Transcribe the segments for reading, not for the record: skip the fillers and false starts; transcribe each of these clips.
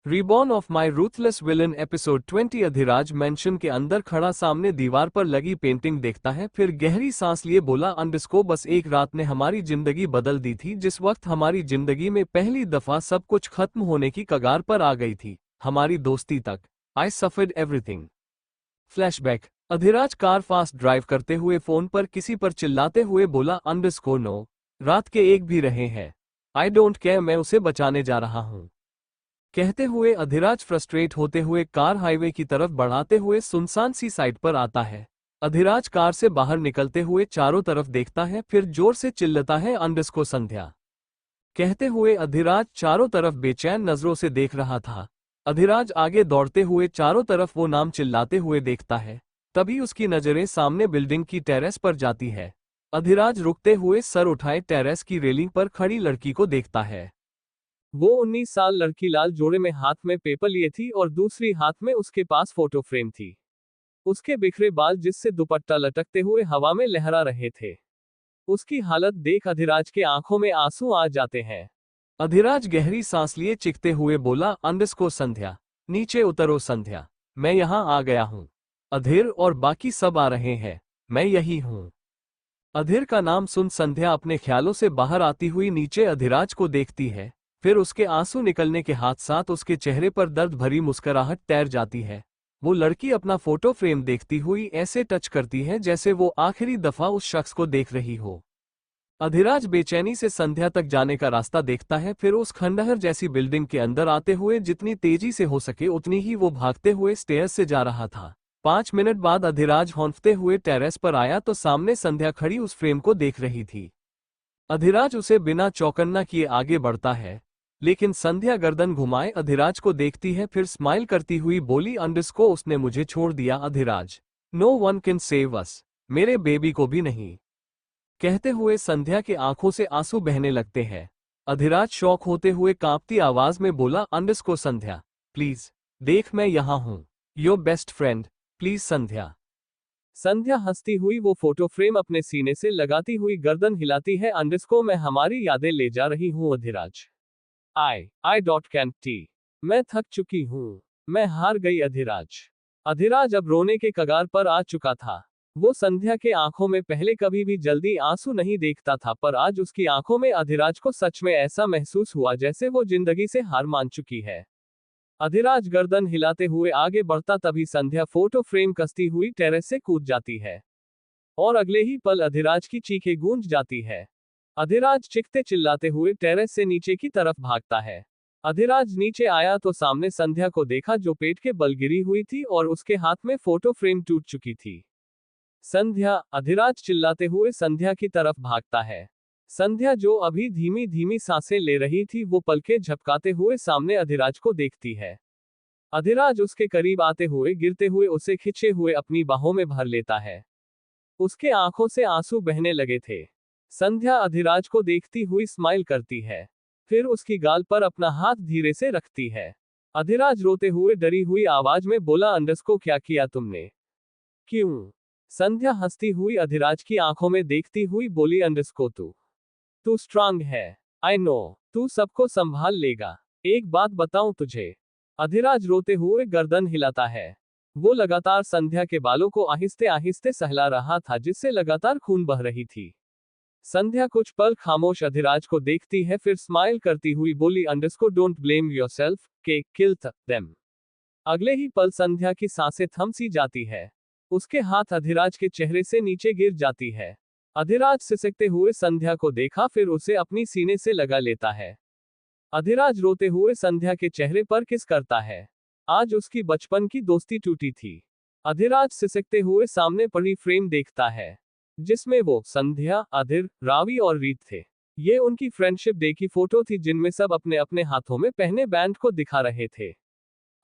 Reborn of my ruthless villain episode 20। Adhiraj mention के अंदर खड़ा सामने दीवार पर लगी पेंटिंग देखता है, फिर गहरी सांस लिए बोला, अंडरस्को बस एक रात ने हमारी जिंदगी बदल दी थी। जिस वक्त हमारी जिंदगी में पहली दफा सब कुछ खत्म होने की कगार पर आ गई थी, हमारी दोस्ती तक। I suffered everything. Flashback. Adhiraj car fast drive करते हुए फोन पर किसी पर चिल्लाते हुए बोला, अंडरस्को नो, रात के 1 भी रहे हैं। आई डोंट केयर, मैं उसे बचाने जा रहा हूं। कहते हुए अधिराज फ्रस्ट्रेट होते हुए कार हाईवे की तरफ बढ़ाते हुए सुनसान सी साइड पर आता है। अधिराज कार से बाहर निकलते हुए चारों तरफ देखता है, फिर जोर से चिल्लाता है, अंडरस्को संध्या। कहते हुए अधिराज चारों तरफ बेचैन नजरों से देख रहा था। अधिराज आगे दौड़ते हुए चारों तरफ वो नाम चिल्लाते हुए देखता है। तभी उसकी नजरें सामने बिल्डिंग की टेरेस पर जाती है। अधिराज रुकते हुए सर उठाए टेरेस की रेलिंग पर खड़ी लड़की को देखता है। वो 19 साल लड़की लाल जोड़े में हाथ में पेपर लिए थी और दूसरी हाथ में उसके पास फोटो फ्रेम थी। उसके बिखरे बाल जिससे दुपट्टा लटकते हुए हवा में लहरा रहे थे। उसकी हालत देख अधिराज के आंखों में आंसू आ जाते हैं। अधिराज गहरी सांस लिए चिखते हुए बोला, अंडरस्को संध्या, नीचे उतरो संध्या, मैं यहां आ गया हूं। अधीर और बाकी सब आ रहे हैं, मैं यही हूं। अधीर का नाम सुन संध्या अपने ख्यालों से बाहर आती हुई नीचे अधिराज को देखती है। फिर उसके आंसू निकलने के हाथ साथ उसके चेहरे पर दर्द भरी मुस्कुराहट तैर जाती है। वो लड़की अपना फोटो फ्रेम देखती हुई ऐसे टच करती है जैसे वो आखिरी दफा उस शख्स को देख रही हो। अधिराज बेचैनी से संध्या तक जाने का रास्ता देखता है, फिर उस खंडहर जैसी बिल्डिंग के अंदर आते हुए जितनी तेजी से हो सके उतनी ही वो भागते हुए स्टेयर्स से जा रहा था। 5 मिनट बाद अधिराज हौंफते हुए टेरेस पर आया तो सामने संध्या खड़ी उस फ्रेम को देख रही थी। अधिराज उसे बिना चौकन्ना किए आगे बढ़ता है, लेकिन संध्या गर्दन घुमाए अधिराज को देखती है, फिर स्माइल करती हुई बोली, अंडरस्को उसने मुझे छोड़ दिया Adhiraj. No one can save us, मेरे बेबी को भी नहीं। कहते हुए संध्या के आंखों से आंसू बहने लगते हैं। अधिराज शौक होते हुए कांपती आवाज में बोला, अंडरस्को संध्या, प्लीज देख मैं यहां हूं, योर बेस्ट फ्रेंड, प्लीज संध्या। संध्या हंसती हुई वो फोटो फ्रेम अपने सीने से लगाती हुई गर्दन हिलाती है, अंडरस्को मैं हमारी यादें ले जा रही हूं Adhiraj. I dot can T. मैं थक चुकी हूं, मैं हार गई अधिराज। अधिराज अब रोने के कगार पर आ चुका था। वो संध्या के आंखों में पहले कभी भी जल्दी आंसू नहीं देखता था, पर आज उसकी आंखों में अधिराज को सच में ऐसा महसूस हुआ जैसे वो जिंदगी से हार मान चुकी है। अधिराज गर्दन हिलाते हुए आगे बढ़ता, तभी संध्या फोटो फ्रेम कसती हुई टेरेस से कूद जाती है और अगले ही पल अधिराज की चीखें गूंज जाती है। अधिराज चीखते चिल्लाते हुए टेरेस से नीचे की तरफ भागता है। अधिराज नीचे आया तो सामने संध्या को देखा जो पेट के बल गिरी हुई थी और उसके हाथ में फोटो फ्रेम टूट चुकी थी। संध्या, अधिराज चिल्लाते हुए संध्या की तरफ भागता है। संध्या जो अभी धीमी धीमी सांसें ले रही थी वो पलकें झपकाते हुए सामने अधिराज को देखती है। अधिराज उसके करीब आते हुए गिरते हुए उसे खिंचे हुए अपनी बाहों में भर लेता है। उसके आंखों से आंसू बहने लगे थे। संध्या अधिराज को देखती हुई स्माइल करती है, फिर उसकी गाल पर अपना हाथ धीरे से रखती है। अधिराज रोते हुए डरी हुई आवाज में बोला, अंडरस्को क्या किया तुमने? क्यों? संध्या हंसती हुई अधिराज की आंखों में देखती हुई बोली, अंडरस्को तू तू स्ट्रांग है। आई नो, तू सबको संभाल लेगा। एक बात बताऊं तुझे? अधिराज रोते हुए गर्दन हिलाता है। वो लगातार संध्या के बालों को आहिस्ते आहिस्ते सहला रहा था जिससे लगातार खून बह रही थी। संध्या कुछ पल खामोश अधिराज को देखती है, फिर स्माइल करती हुई बोली, अंडरस्को डोंट ब्लेम योरसेल्फ, के किल्ड देम। अगले ही पल संध्या की सांसें थम सी जाती है। उसके हाथ अधिराज के चेहरे से नीचे गिर जाती है। अधिराज सिसकते हुए संध्या को देखा, फिर उसे अपनी सीने से लगा लेता है। अधिराज रोते हुए संध्या के चेहरे पर किस करता है। आज उसकी बचपन की दोस्ती टूटी थी। अधिराज सिसकते हुए सामने पड़ी फ्रेम देखता है जिसमें वो, संध्या, अधीर, रावी और रीत थे। ये उनकी फ्रेंडशिप डे की फोटो थी जिनमें सब अपने अपने हाथों में पहने बैंड को दिखा रहे थे।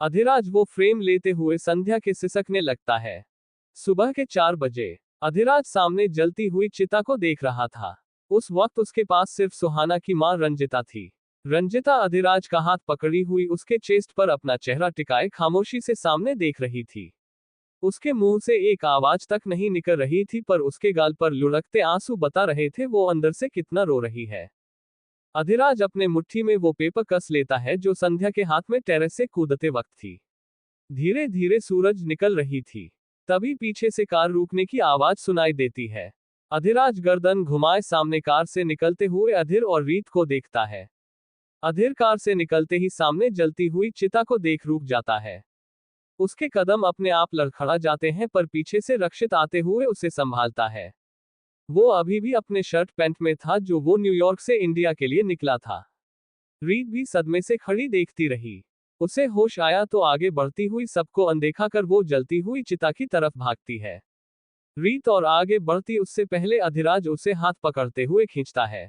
अधिराज वो फ्रेम लेते हुए संध्या के सिसकने लगता है। सुबह के 4 बजे अधिराज सामने जलती हुई चिता को देख रहा था। उस वक्त उसके पास सिर्फ सुहाना की मां रंजिता थी। रंजिता अधिराज का हाथ पकड़ी हुई उसके चेस्ट पर अपना चेहरा टिकाए खामोशी से सामने देख रही थी। उसके मुंह से एक आवाज तक नहीं निकल रही थी, पर उसके गाल पर लुढ़कते आंसू बता रहे थे वो अंदर से कितना रो रही है। अधिराज अपने मुट्ठी में वो पेपर कस लेता है जो संध्या के हाथ में टेरेस से कूदते वक्त थी। धीरे धीरे सूरज निकल रही थी। तभी पीछे से कार रुकने की आवाज सुनाई देती है। अधिराज गर्दन घुमाए सामने कार से निकलते हुए अधीर और रीत को देखता है। अधीर कार से निकलते ही सामने जलती हुई चिता को देख रुक जाता है। उसके कदम अपने आप लड़खड़ा जाते हैं पर पीछे से रक्षित आते हुए उसे संभालता है। वो अभी भी अपने शर्ट पैंट में था जो वो न्यूयॉर्क से इंडिया के लिए निकला था। रीत भी सदमे से खड़ी देखती रही। उसे होश आया तो आगे बढ़ती हुई सबको अनदेखा कर वो जलती हुई चिता की तरफ भागती है। रीत और आगे बढ़ती उससे पहले अधिराज उसे हाथ पकड़ते हुए खींचता है।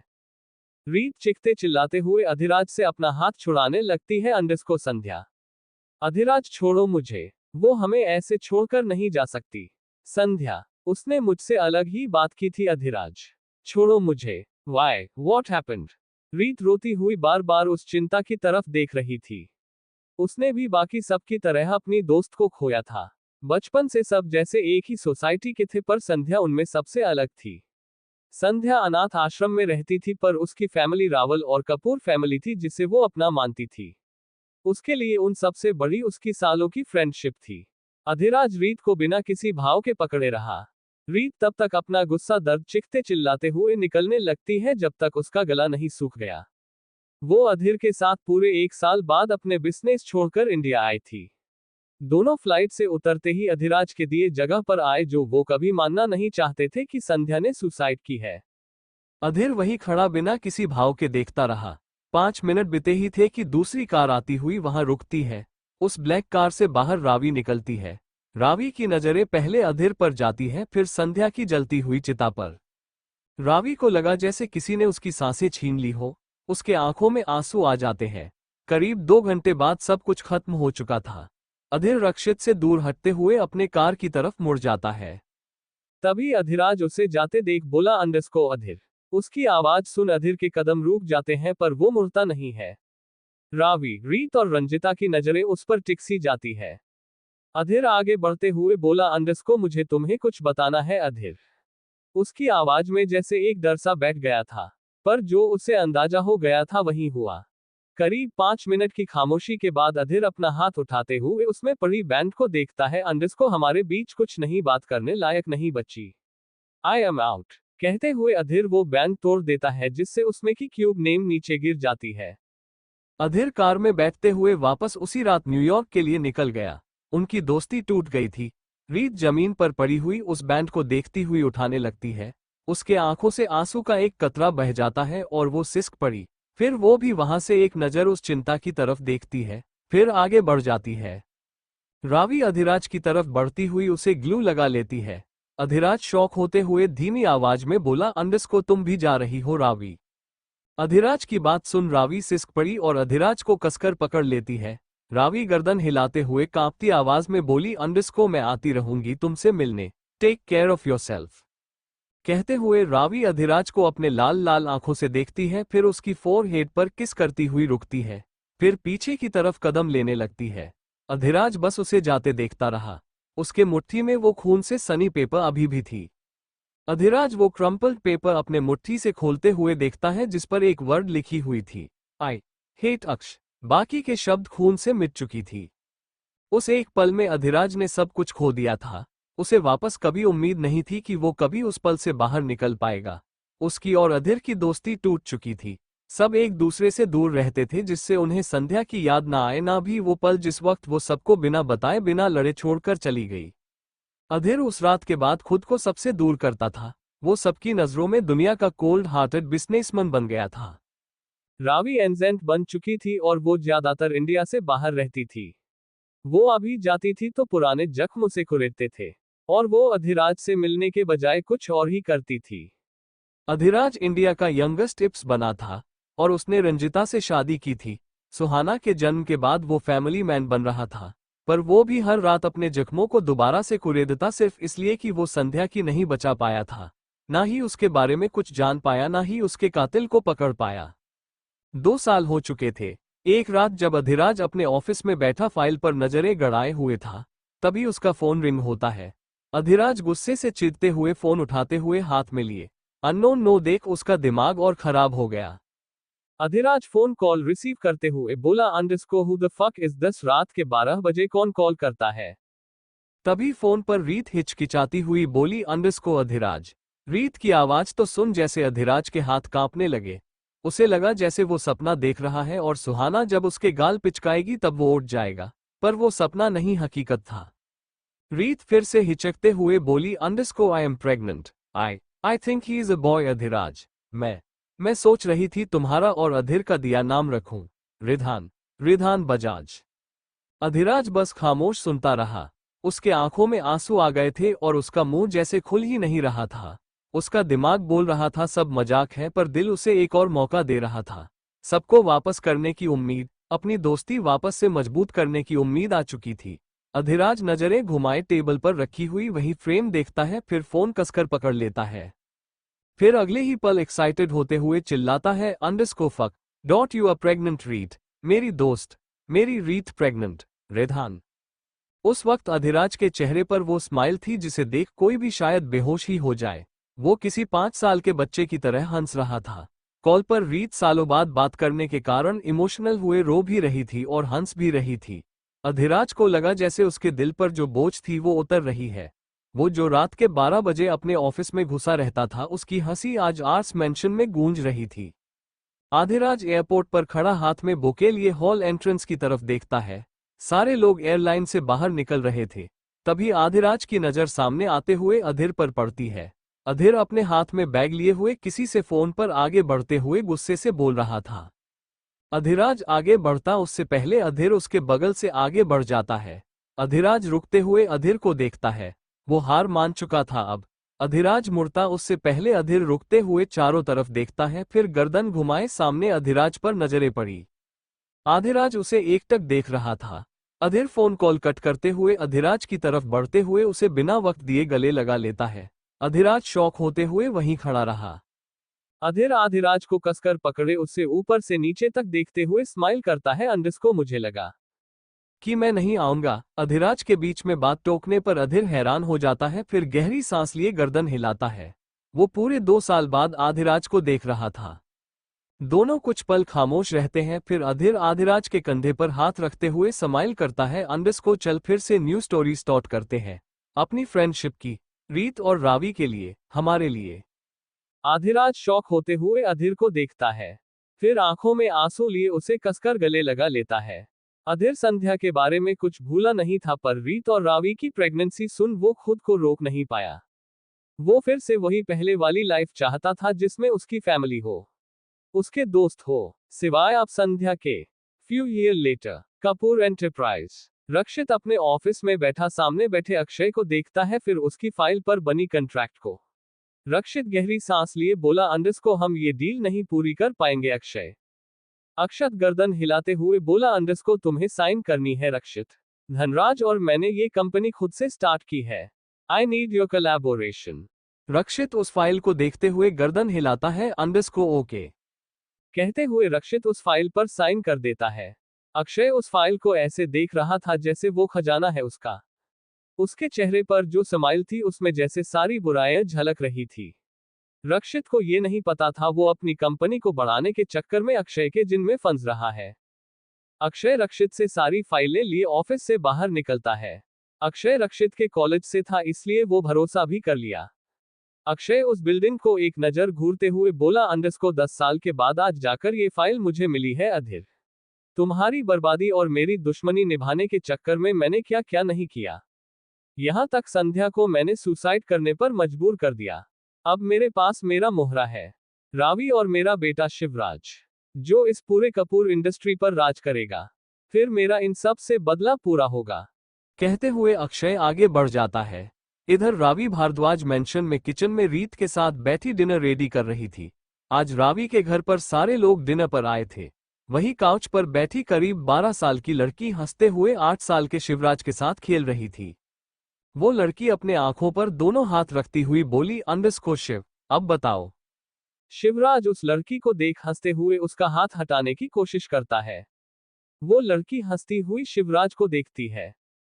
रीत चीखते चिल्लाते हुए अधिराज से अपना हाथ छुड़ाने लगती है। अंडरस्को संध्या। अधिराज छोड़ो मुझे, वो हमें ऐसे छोड़कर नहीं जा सकती। संध्या, उसने मुझसे अलग ही बात की थी। अधिराज, छोड़ो मुझे। Why, what happened? रीत रोती हुई बार बार उस चिंता की तरफ देख रही थी। उसने भी बाकी सब की तरह अपनी दोस्त को खोया था। बचपन से सब जैसे एक ही सोसाइटी के थे पर संध्या उनमें सबसे अलग थी। संध्या अनाथ आश्रम में रहती थी पर उसकी फैमिली रावल और कपूर फैमिली थी जिसे वो अपना मानती थी। उसके लिए उन सबसे बड़ी उसकी सालों की फ्रेंडशिप थी। अधिराज रीत को बिना किसी भाव के पकड़े रहा। रीत तब तक अपना गुस्सा दर्द चीखते चिल्लाते हुए निकलने लगती है जब तक उसका गला नहीं सूख गया। वो अधीर के साथ पूरे 1 साल बाद अपने बिजनेस छोड़कर इंडिया आई थी। दोनों फ्लाइट से उतरते ही अधिराज के दिए जगह पर आए जो वो कभी मानना नहीं चाहते थे कि संध्या ने सुसाइड की है। अधीर वही खड़ा बिना किसी भाव के देखता रहा। 5 मिनट बीते ही थे कि दूसरी कार आती हुई वहां रुकती है। उस ब्लैक कार से बाहर रावी निकलती है। रावी की नजरें पहले अधीर पर जाती है फिर संध्या की जलती हुई चिता पर। रावी को लगा जैसे किसी ने उसकी सांसें छीन ली हो। उसके आंखों में आंसू आ जाते हैं। करीब 2 घंटे बाद सब कुछ खत्म हो चुका था। अधीर रक्षित से दूर हटते हुए अपने कार की तरफ मुड़ जाता है। तभी अधिराज उसे जाते देख बोला, अंडरस्को अधीर। उसकी आवाज सुन अधीर के कदम रुक जाते हैं पर वो मुड़ता नहीं है। रावी, रीत और रंजिता की नजरें उस पर टिकसी जाती है। अधीर आगे बढ़ते हुए बोला, अंडरस्को मुझे तुम्हें कुछ बताना है अधीर। उसकी आवाज में जैसे एक डर सा बैठ गया था, पर जो उसे अंदाजा हो गया था वही हुआ। करीब 5 मिनट की खामोशी के बाद अधीर अपना हाथ उठाते हुए उसमें पड़ी बैंड को देखता है। अंडरस्को हमारे बीच कुछ नहीं बात करने लायक नहीं बच्ची। I am out. कहते हुए अधीर वो बैंड तोड़ देता है जिससे उसमें की क्यूब नेम नीचे गिर जाती है। अधीर कार में बैठते हुए वापस उसी रात न्यूयॉर्क के लिए निकल गया। उनकी दोस्ती टूट गई थी। रीत जमीन पर पड़ी हुई उस बैंड को देखती हुई उठाने लगती है। उसके आंखों से आंसू का एक कतरा बह जाता है और वो सिसक पड़ी। फिर वो भी वहां से एक नजर उस चिंता की तरफ देखती है, फिर आगे बढ़ जाती है। रावी अधिराज की तरफ बढ़ती हुई उसे ग्लू लगा लेती है। अधिराज शॉक होते हुए धीमी आवाज में बोला, अंडरस्को तुम भी जा रही हो रावी? अधिराज की बात सुन रावी सिसक पड़ी और अधिराज को कसकर पकड़ लेती है। रावी गर्दन हिलाते हुए कांपती आवाज में बोली, अंडरस्को मैं आती रहूंगी तुमसे मिलने। Take care of yourself. कहते हुए रावी अधिराज को अपने लाल लाल आंखों से देखती है, फिर उसकी फोरहेड पर किस करती हुई रुकती है, फिर पीछे की तरफ कदम लेने लगती है। अधिराज बस उसे जाते देखता रहा। उसके मुट्ठी में वो खून से सनी पेपर अभी भी थी। अधिराज वो क्रम्पल्ड पेपर अपने मुट्ठी से खोलते हुए देखता है जिस पर एक वर्ड लिखी हुई थी, आई हेट अक्ष। बाकी के शब्द खून से मिट चुकी थी। उस एक पल में अधिराज ने सब कुछ खो दिया था। उसे वापस कभी उम्मीद नहीं थी कि वो कभी उस पल से बाहर निकल पाएगा। उसकी और अधीर की दोस्ती टूट चुकी थी। सब एक दूसरे से दूर रहते थे जिससे उन्हें संध्या की याद ना आए, ना भी वो पल जिस वक्त वो सबको बिना बताए बिना लड़े छोड़कर चली गई। अधीर उस रात के बाद खुद को सबसे दूर करता था। वो सबकी नजरों में दुनिया का कोल्ड हार्टेड बिजनेसमैन बन गया था। रावी एजेंट बन चुकी थी और वो ज्यादातर इंडिया से बाहर रहती थी। वो अभी जाती थी तो पुराने जख्म उसे कुरेदते थे और वो अधिराज से मिलने के बजाय कुछ और ही करती थी। अधिराज इंडिया का यंगेस्ट इप्स बना था और उसने रंजिता से शादी की थी। सुहाना के जन्म के बाद वो फैमिली मैन बन रहा था, पर वो भी हर रात अपने जख्मों को दोबारा से कुरेदता सिर्फ इसलिए कि वो संध्या की नहीं बचा पाया था। ना ही उसके बारे में कुछ जान पाया, ना ही उसके कातिल को पकड़ पाया। 2 साल हो चुके थे। एक रात जब अधिराज अपने ऑफिस में बैठा फाइल पर नजरें गड़ाए हुए था, तभी उसका फोन रिंग होता है। अधिराज गुस्से से चिढ़ते हुए फोन उठाते हुए हाथ में लिए अननोन नो देख उसका दिमाग और खराब हो गया। अधिराज फोन कॉल रिसीव करते हुए बोला अंडरस्को who the fuck is this, रात के 12 बजे कौन कॉल करता है। तभी फोन पर रीत हिचकिचाती हुई बोली अंडरस्को अधिराज। रीत की आवाज तो सुन जैसे अधिराज के हाथ कांपने लगे। उसे लगा जैसे वो सपना देख रहा है और सुहाना जब उसके गाल पिचकाएगी तब वो उठ जाएगा, पर वो सपना नहीं हकीकत था। रीत फिर से हिचकते हुए बोली underscore I am pregnant. I think he is a boy Adhiraj. मैं सोच रही थी तुम्हारा और अधीर का दिया नाम रखूं। रिधान रिधान बजाज। अधिराज बस खामोश सुनता रहा। उसके आंखों में आंसू आ गए थे और उसका मुंह जैसे खुल ही नहीं रहा था। उसका दिमाग बोल रहा था सब मजाक है, पर दिल उसे एक और मौका दे रहा था। सबको वापस करने की उम्मीद, अपनी दोस्ती वापस से मजबूत करने की उम्मीद आ चुकी थी। अधिराज नजरें घुमाए टेबल पर रखी हुई वही फ्रेम देखता है, फिर फोन कसकर पकड़ लेता है। फिर अगले ही पल एक्साइटेड होते हुए चिल्लाता है underscore fuck dot you are pregnant Reet. मेरी दोस्त, मेरी रीत प्रेग्नेंट। रिधान। उस वक्त अधिराज के चेहरे पर वो स्माइल थी जिसे देख कोई भी शायद बेहोश ही हो जाए। वो किसी 5 साल के बच्चे की तरह हंस रहा था। कॉल पर रीत सालों बाद बात करने के कारण इमोशनल हुए रो भी रही थी और हंस भी रही थी। अधिराज को लगा जैसे उसके दिल पर जो बोझ थी वो उतर रही है। वो जो रात के 12 बजे अपने ऑफिस में घुसा रहता था, उसकी हंसी आज आर्स मेंशन में गूंज रही थी। अधिराज एयरपोर्ट पर खड़ा हाथ में बुके लिए हॉल एंट्रेंस की तरफ देखता है। सारे लोग एयरलाइन से बाहर निकल रहे थे। तभी अधिराज की नजर सामने आते हुए अधीर पर पड़ती है। अधीर अपने हाथ में बैग लिए हुए किसी से फोन पर आगे बढ़ते हुए गुस्से से बोल रहा था। अधिराज आगे बढ़ता उससे पहले अधीर उसके बगल से आगे बढ़ जाता है। अधिराज रुकते हुए अधीर को देखता है। वो हार मान चुका था अब। अधिराज मुड़ता उससे पहले अधीर रुकते हुए चारों तरफ देखता है, फिर गर्दन घुमाए सामने अधिराज पर नजरें पड़ी। अधिराज उसे एकटक देख रहा था। अधीर फोन कॉल कट करते हुए अधिराज की तरफ बढ़ते हुए उसे बिना वक्त दिए गले लगा लेता है। अधिराज शॉक होते हुए वहीं खड़ा रहा। अधीर अधिराज को कसकर पकड़े उससे ऊपर से नीचे तक देखते हुए स्माइल करता है अंडरस्को मुझे लगा कि मैं नहीं आऊंगा। अधिराज के बीच में बात टोकने पर अधीर हैरान हो जाता है, फिर गहरी सांस लिए गर्दन हिलाता है। वो पूरे 2 साल बाद अधिराज को देख रहा था। दोनों कुछ पल खामोश रहते हैं, फिर अधीर अधिराज के कंधे पर हाथ रखते हुए स्माइल करता है अंडरस्को चल फिर से न्यू स्टोरी स्टार्ट करते हैं। अपनी फ्रेंडशिप की, रीत और रावी के लिए, हमारे लिए। अधिराज शॉक होते हुए अधीर को देखता है, फिर आंखों में आंसू लिए उसे कसकर गले लगा लेता है। अधीर संध्या के बारे में कुछ भूला नहीं था, पर रीत और रावी की प्रेगनेंसी सुन वो खुद को रोक नहीं पाया। वो फिर से वही पहले वाली लाइफ चाहता था जिसमें उसकी फैमिली हो, उसके दोस्त हो, सिवाय अब संध्या के। Few year later, Kapoor enterprise. Rakshit अपने ऑफिस में बैठा सामने बैठे अक्षय को देखता है, फिर उसकी फाइल पर बनी कंट्रैक्ट को। रक्षित गहरी सांस लिए बोला अंडरस्को हम ये डील नहीं पूरी कर पाएंगे अक्षय। अक्षत गर्दन हिलाते हुए बोला अंडरस्को तुम्हें साइन करनी है रक्षित। धनराज और मैंने ये कंपनी खुद से स्टार्ट की है। I need your collaboration. Rakshit उस फाइल को देखते हुए गर्दन हिलाता है अंडरस्को ओके कहते हुए रक्षित उस फाइल पर साइन कर देता है। अक्षय उस फाइल को ऐसे देख रहा था जैसे वो खजाना है उसका। उसके चेहरे पर जो स्माइल थी उसमें जैसे सारी बुराइयां झलक रही थी। रक्षित को ये नहीं पता था वो अपनी कंपनी को बढ़ाने के चक्कर में अक्षय के जिन में फंस रहा है। अक्षय रक्षित से सारी फाइलें लिए ऑफिस से बाहर निकलता है। अक्षय रक्षित के कॉलेज से था इसलिए वो भरोसा भी कर लिया। अक्षय उस बिल्डिंग को एक नजर घूरते हुए बोला अंडरस्को 10 साल के बाद आज जाकर ये फाइल मुझे मिली है अधीर। तुम्हारी बर्बादी और मेरी दुश्मनी निभाने के चक्कर में मैंने क्या क्या नहीं किया। यहां तक संध्या को मैंने सुसाइड करने पर मजबूर कर दिया। अब मेरे पास मेरा मोहरा है, रावी और मेरा बेटा शिवराज, जो इस पूरे कपूर इंडस्ट्री पर राज करेगा। फिर मेरा इन सब से बदला पूरा होगा। कहते हुए अक्षय आगे बढ़ जाता है। इधर रावी भारद्वाज मेंशन में किचन में रीत के साथ बैठी डिनर रेडी कर रही थी। आज रावी के घर पर सारे लोग डिनर पर आए थे। वही काउच पर बैठी करीब 12 साल की लड़की हंसते हुए 8 साल के शिवराज के साथ खेल रही थी। वो लड़की अपने आंखों पर दोनों हाथ रखती हुई बोली अंडरस्को शिव अब बताओ। शिवराज उस लड़की को देख हंसते हुए उसका हाथ हटाने की कोशिश करता है। वो लड़की हंसती हुई शिवराज को देखती है।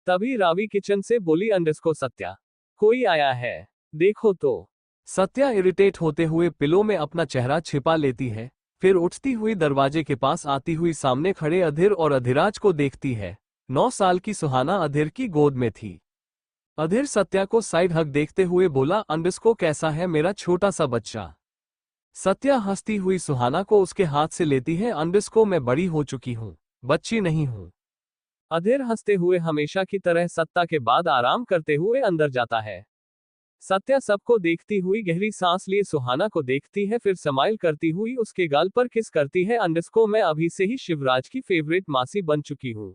तभी रावी किचन से बोली अंडरस्को सत्या कोई आया है, देखो तो। सत्या इरिटेट होते हुए पिलो में अपना चेहरा छिपा लेती है। फिर उठती हुई दरवाजे के पास आती हुई सामने खड़े अधीर और अधिराज को देखती है। 9 साल की सुहाना अधीर की गोद में थी। अधीर सत्या को साइड हग देखते हुए बोला, अंडस्को कैसा है मेरा छोटा सा बच्चा। सत्या हंसती हुई सुहाना को उसके हाथ से लेती है, अंडस्को मैं बड़ी हो चुकी हूँ, बच्ची नहीं हूँ। अधीर हंसते हुए हमेशा की तरह सत्ता के बाद आराम करते हुए अंदर जाता है। सत्या सबको देखती हुई गहरी सांस लिए सुहाना को देखती है, फिर स्माइल करती हुई उसके गाल पर किस करती है। अंडस्को मैं अभी से ही शिवराज की फेवरेट मासी बन चुकी हूँ,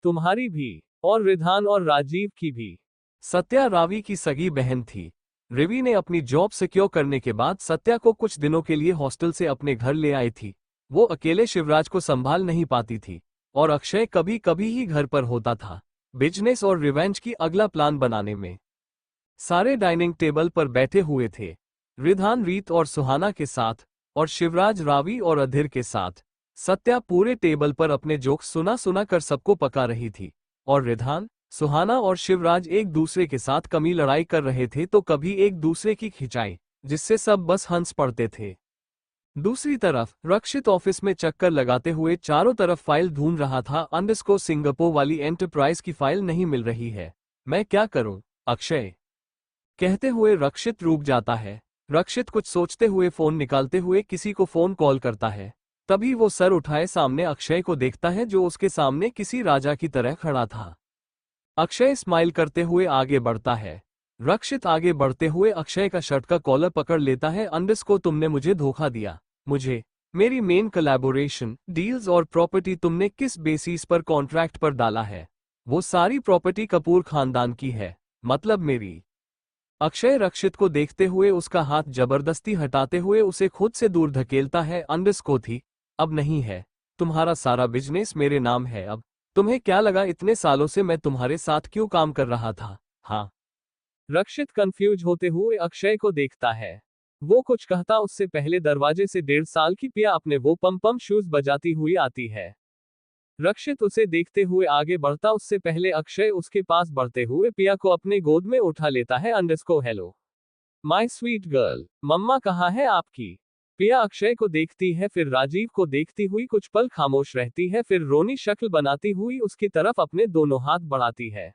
तुम्हारी भी, और रिधान और राजीव की भी। सत्या रावी की सगी बहन थी। रवि ने अपनी जॉब सिक्योर करने के बाद सत्या को कुछ दिनों के लिए हॉस्टल से अपने घर ले आई थी। वो अकेले शिवराज को संभाल नहीं पाती थी और अक्षय कभी कभी ही घर पर होता था, बिजनेस और रिवेंज की अगला प्लान बनाने में। सारे डाइनिंग टेबल पर बैठे हुए थे, रिधान रीत और सुहाना के साथ, और शिवराज रावी और अधीर के साथ। सत्या पूरे टेबल पर अपने जोक्स सुना सुना कर सबको पका रही थी, और रिधान, सुहाना और शिवराज एक दूसरे के साथ कमी लड़ाई कर रहे थे तो कभी एक दूसरे की खिंचाई, जिससे सब बस हंस पड़ते थे। दूसरी तरफ रक्षित ऑफिस में चक्कर लगाते हुए चारों तरफ फाइल ढूंढ रहा था। अंडस्को सिंगापुर वाली एंटरप्राइज की फाइल नहीं मिल रही है, मैं क्या करूं अक्षय, कहते हुए रक्षित रुक जाता है। रक्षित कुछ सोचते हुए फोन निकालते हुए किसी को फोन कॉल करता है। तभी वो सर उठाए सामने अक्षय को देखता है, जो उसके सामने किसी राजा की तरह खड़ा था। अक्षय स्माइल करते हुए आगे बढ़ता है। रक्षित आगे बढ़ते हुए अक्षय का शर्ट का कॉलर पकड़ लेता है। अंडस्को तुमने मुझे धोखा दिया, मुझे, मेरी मेन कोलैबोरेशन डील्स और प्रॉपर्टी तुमने किस बेसिस पर कॉन्ट्रैक्ट पर डाला है? वो सारी प्रॉपर्टी कपूर खानदान की है, मतलब मेरी। अक्षय रक्षित को देखते हुए उसका हाथ जबरदस्ती हटाते हुए उसे खुद से दूर धकेलता है। अंडस्को थी, अब नहीं है। तुम्हारा सारा बिजनेस मेरे नाम है अब। तुम्हें क्या लगा इतने सालों से मैं तुम्हारे साथ क्यों काम कर रहा था? हाँ। रक्षित कंफ्यूज होते हुए अक्षय को देखता है। वो कुछ कहता उससे पहले दरवाजे से 1.5 साल की पिया अपने वो पम पम शूज बजाती हुई आती है। रक्षित उसे देखते हुए आगे बढ़ता उससे पहले अक्षय उसके पास बढ़ते हुए पिया को अपने गोद में उठा लेता है। अंडस्को hello my sweet girl, mamma कहाँ है आपकी? पिया अक्षय को देखती है, फिर राजीव को देखती हुई कुछ पल खामोश रहती है, फिर रोनी शक्ल बनाती हुई उसकी तरफ अपने दोनों हाथ बढ़ाती है।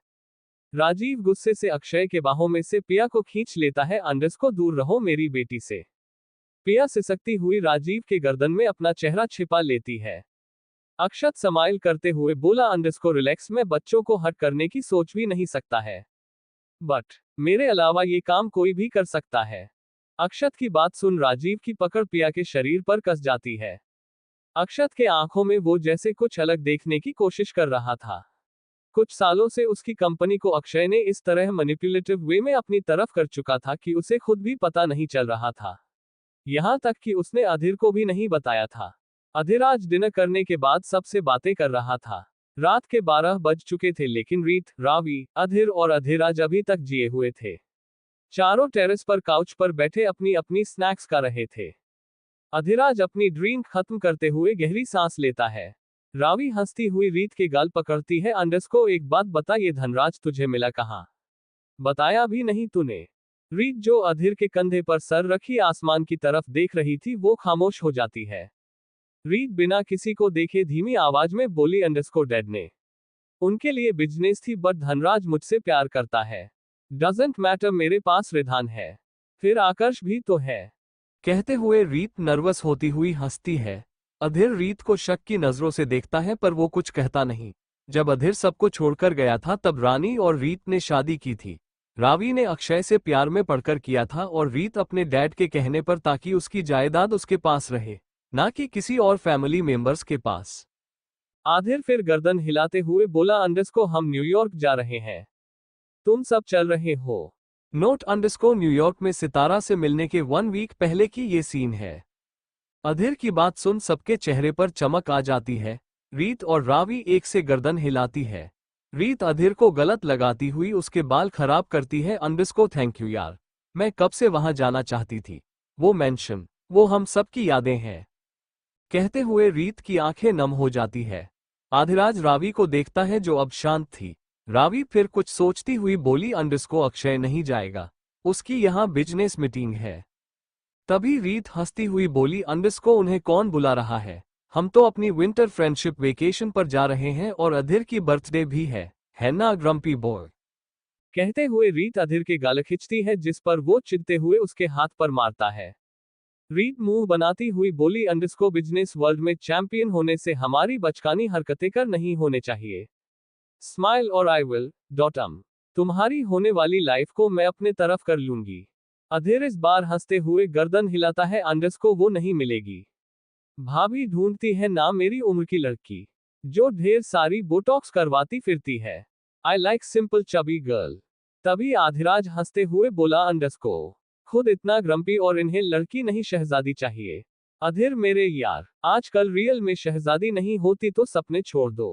राजीव गुस्से से अक्षय के बाहों में से पिया को खींच लेता है। अंडस्को दूर रहो मेरी बेटी से। पिया सिसकती हुई राजीव के गर्दन में अपना चेहरा छिपा लेती है। अक्षत स्माइल करते हुए बोला, अंडस्को रिलैक्स, मैं बच्चों को हर्ट करने की सोच भी नहीं सकता है, बट मेरे अलावा ये काम कोई भी कर सकता है। अक्षत की बात सुन राजीव की पकड़ पिया के शरीर पर कस जाती है। अक्षत के आंखों में वो जैसे कुछ अलग देखने की कोशिश कर रहा था। कुछ सालों से उसकी कंपनी को अक्षय ने इस तरह मैनिपुलेटिव वे में अपनी तरफ कर चुका था कि उसे खुद भी पता नहीं चल रहा था। यहां तक कि उसने अधीर को भी नहीं बताया था। अधीर आज डिनर करने के बाद सबसे बातें कर रहा था। रात के 12 बज चुके थे, लेकिन रीत, रावी, अधीर और अधीराज अभी तक जिए हुए थे। चारों टेरेस पर काउच पर बैठे अपनी अपनी स्नैक्स खा रहे थे। अधीराज अपनी ड्रिंक खत्म करते हुए गहरी सांस लेता है। रावी हंसती हुई रीत के गाल पकड़ती है। अंडस्को एक बात बता, ये धनराज तुझे मिला कहाँ? बताया भी नहीं तूने। रीत, जो अधीर के कंधे पर सर रखी आसमान की तरफ देख रही थी, वो खामोश हो जाती है। रीत बिना किसी को देखे धीमी आवाज में बोली, अंडस्को डैड ने उनके लिए बिजनेस थी, बट धनराज मुझसे प्यार करता है। डजेंट मैटर, मेरे पास रिधान है, फिर आकर्ष भी तो है। कहते हुए रीत नर्वस होती हुई हंसती है। अधीर रीत को शक की नजरों से देखता है, पर वो कुछ कहता नहीं। जब अधीर सबको छोड़कर गया था तब रानी और रीत ने शादी की थी। रावी ने अक्षय से प्यार में पड़कर किया था और रीत अपने डैड के कहने पर, ताकि उसकी जायदाद उसके पास रहे, ना कि किसी और फैमिली मेंबर्स के पास। आधिर फिर गर्दन हिलाते हुए बोला, अंडस्को हम न्यूयॉर्क जा रहे हैं, तुम सब चल रहे हो? नोट, अंडस्को न्यूयॉर्क में सितारा से मिलने के 1 वीक पहले की ये सीन है। अधीर की बात सुन सबके चेहरे पर चमक आ जाती है। रीत और रावी एक से गर्दन हिलाती है। रीत अधीर को गलत लगाती हुई उसके बाल खराब करती है। अंडस्को थैंक यू यार, मैं कब से वहां जाना चाहती थी। वो मेंशन, वो हम सब की यादें हैं। कहते हुए रीत की आंखें नम हो जाती है। आधिराज रावी को देखता है, जो अब शांत थी। रावी फिर कुछ सोचती हुई बोली, अंडस्को अक्षय नहीं जाएगा, उसकी यहाँ बिजनेस मीटिंग है। तभी रीत हंसती हुई बोली, अंडरस्को उन्हें कौन बुला रहा है? हम तो अपनी विंटर फ्रेंडशिप वेकेशन पर जा रहे हैं और अधीर की बर्थडे भी है ना ग्रम्पी बॉय? कहते हुए रीत अधीर के गाल खींचती है, जिस पर वो चिढ़ते हुए उसके हाथ पर मारता है। रीत मुंह बनाती हुई बोली, अंडरस्को बिजनेस वर्ल्ड में चैंपियन होने से हमारी बचकानी हरकतें कर नहीं होने चाहिए। स्माइल और आई विल डॉटम तुम्हारी होने वाली लाइफ को मैं अपने तरफ कर लूंगी। अधीर इस बार हंसते हुए गर्दन हिलाता है, अंडरस्को वो नहीं मिलेगी। भाभी ढूंढती है ना मेरी उम्र की लड़की, जो ढेर सारी बोटॉक्स करवाती फिरती है। I like simple chubby girl. तभी आधिराज हंसते हुए बोला, अंडरस्को खुद इतना ग्रम्पी और इन्हें लड़की नहीं शहजादी चाहिए। अधीर मेरे यार, आजकल रियल में शहजादी नहीं होती तो सपने छोड़ दो।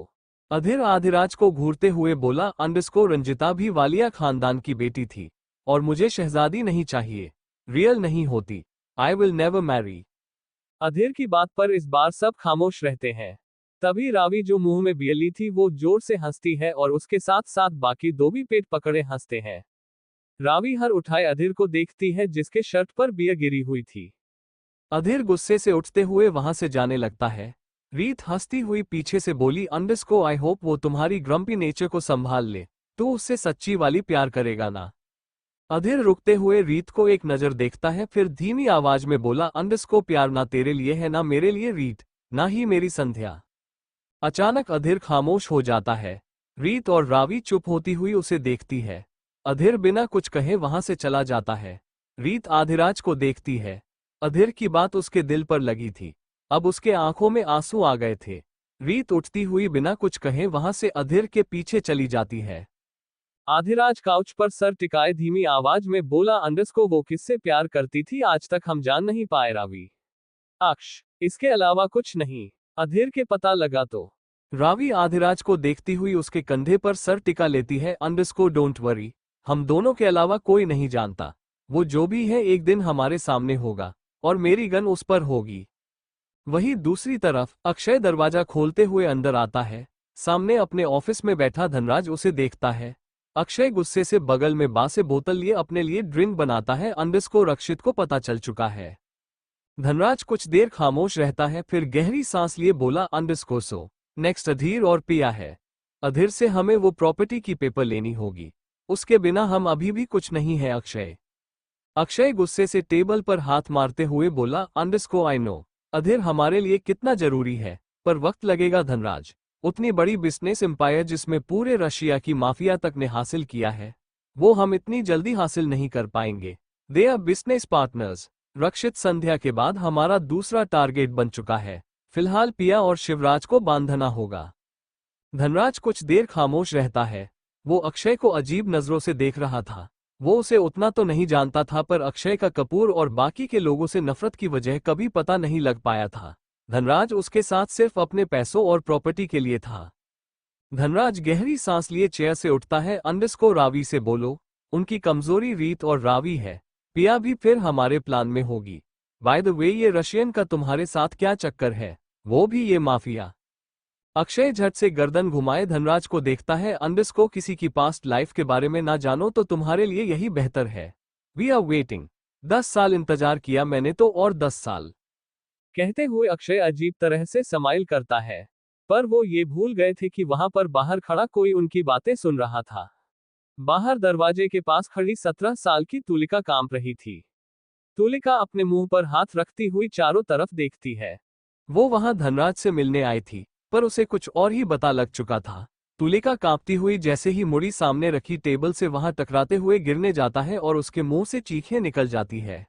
अधीर आधिराज को घूरते हुए बोला, अंडरस्को रंजिता भी वालिया खानदान की बेटी थी और मुझे शहजादी नहीं चाहिए, रियल नहीं होती। I will never marry. Adhir की बात पर इस बार सब खामोश रहते हैं। तभी रावी जो मुंह में बियली थी वो जोर से हंसती है और उसके साथ साथ बाकी दो भी पेट पकड़े हंसते हैं। रावी हर उठाए अधीर को देखती है, जिसके शर्ट पर बियर गिरी हुई थी। अधीर गुस्से से उठते हुए वहां से जाने लगता है। रीत हंसती हुई पीछे से बोली, अंडरस्को आई होप वो तुम्हारी ग्रम्पी नेचर को संभाल ले, तू उससे सच्ची वाली प्यार करेगा ना? अधीर रुकते हुए रीत को एक नजर देखता है, फिर धीमी आवाज में बोला, अंडरस्को प्यार ना तेरे लिए है ना मेरे लिए रीत, ना ही मेरी संध्या। अचानक अधीर खामोश हो जाता है। रीत और रावी चुप होती हुई उसे देखती है। अधीर बिना कुछ कहे वहां से चला जाता है। रीत आधिराज को देखती है। अधीर की बात उसके दिल पर लगी थी, अब उसके आंखों में आंसू आ गए थे। रीत उठती हुई बिना कुछ कहे वहां से अधीर के पीछे चली जाती है। आधिराज काउच पर सर टिकाए धीमी आवाज में बोला, अंडरस्को वो किससे प्यार करती थी आज तक हम जान नहीं पाए रावी। अक्ष, इसके अलावा कुछ नहीं। अधीर के पता लगा तो। रावी आधिराज को देखती हुई उसके कंधे पर सर टिका लेती है, अंडरस्को डोंट वरी, हम दोनों के अलावा कोई नहीं जानता। वो जो भी है एक दिन हमारे सामने होगा और मेरी गन उस पर होगी। वहीं दूसरी तरफ अक्षय दरवाजा खोलते हुए अंदर आता है। सामने अपने ऑफिस में बैठा धनराज उसे देखता है। अक्षय गुस्से से बगल में बा से बोतल लिए अपने लिए ड्रिंक बनाता है। अंडरस्को रक्षित को पता चल चुका है। धनराज कुछ देर खामोश रहता है, फिर गहरी सांस लिए बोला, अंडरस्को सो नेक्स्ट अधीर और पिया है। अधीर से हमें वो प्रॉपर्टी की पेपर लेनी होगी, उसके बिना हम अभी भी कुछ नहीं है अक्षय। अक्षय गुस्से से टेबल पर हाथ मारते हुए बोला, अंडरस्को आई नो अधीर हमारे लिए कितना जरूरी है, पर वक्त लगेगा धनराज। उतनी बड़ी बिजनेस एम्पायर जिसमें पूरे रशिया की माफिया तक ने हासिल किया है, वो हम इतनी जल्दी हासिल नहीं कर पाएंगे। They are business partners. Rakshit Sandhya के बाद हमारा दूसरा टारगेट बन चुका है, फिलहाल पिया और शिवराज को बांधना होगा। धनराज कुछ देर खामोश रहता है। वो अक्षय को अजीब नजरों से देख रहा था। वो उसे उतना तो नहीं जानता था, पर अक्षय का कपूर और बाकी के लोगों से नफरत की वजह कभी पता नहीं लग पाया था। धनराज उसके साथ सिर्फ अपने पैसों और प्रॉपर्टी के लिए था। धनराज गहरी सांस लिए चेयर से उठता है। अंडरस्को रावी से बोलो, उनकी कमजोरी रीत और रावी है, पिया भी फिर हमारे प्लान में होगी। बाय द वे ये रशियन का तुम्हारे साथ क्या चक्कर है, वो भी ये माफिया? अक्षय झट से गर्दन घुमाए धनराज को देखता है। अंडरस्को किसी की पास्ट लाइफ के बारे में ना जानो तो तुम्हारे लिए यही बेहतर है। We are waiting. 10 साल इंतजार किया मैंने तो और 10 साल। कहते हुए अक्षय अजीब तरह से स्माइल करता है, पर वो ये भूल गए थे कि वहां पर बाहर खड़ा कोई उनकी बातें सुन रहा था। बाहर दरवाजे के पास खड़ी 17 साल की तुलिका कांप रही थी। तुलिका अपने मुंह पर हाथ रखती हुई चारों तरफ देखती है। वो वहां धनराज से मिलने आई थी, पर उसे कुछ और ही पता लग चुका था। तुलिका कांपती हुई जैसे ही मुड़ी सामने रखी टेबल से वहां टकराते हुए गिरने जाता है और उसके मुंह से चीखें निकल जाती है।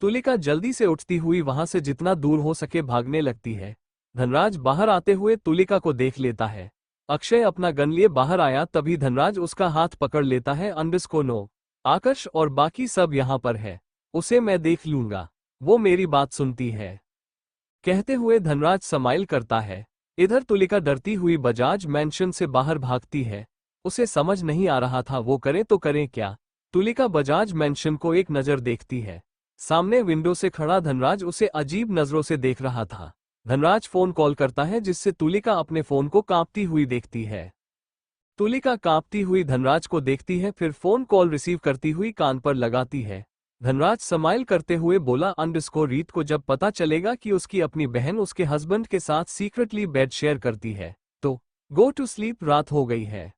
तुलिका जल्दी से उठती हुई वहां से जितना दूर हो सके भागने लगती है। धनराज बाहर आते हुए तुलिका को देख लेता है। अक्षय अपना गन लिए बाहर आया, तभी धनराज उसका हाथ पकड़ लेता है। अंडरस्को नो, आकर्ष और बाकी सब यहां पर है, उसे मैं देख लूंगा, वो मेरी बात सुनती है। कहते हुए धनराज स्माइल करता है। इधर तुलिका डरती हुई बजाज मैंशन से बाहर भागती है। उसे समझ नहीं आ रहा था वो करे तो करें क्या। तुलिका बजाज मैंशन को एक नजर देखती है। सामने विंडो से खड़ा धनराज उसे अजीब नजरों से देख रहा था। धनराज फोन कॉल करता है, जिससे तुलिका अपने फोन को कांपती हुई देखती है। तुलिका कांपती हुई धनराज को देखती है, फिर फोन कॉल रिसीव करती हुई कान पर लगाती है। धनराज स्माइल करते हुए बोला रीत को जब पता चलेगा कि उसकी अपनी बहन उसके हस्बैंड के साथ सीक्रेटली बेड शेयर करती है तो गो टू स्लीप, रात हो गई है।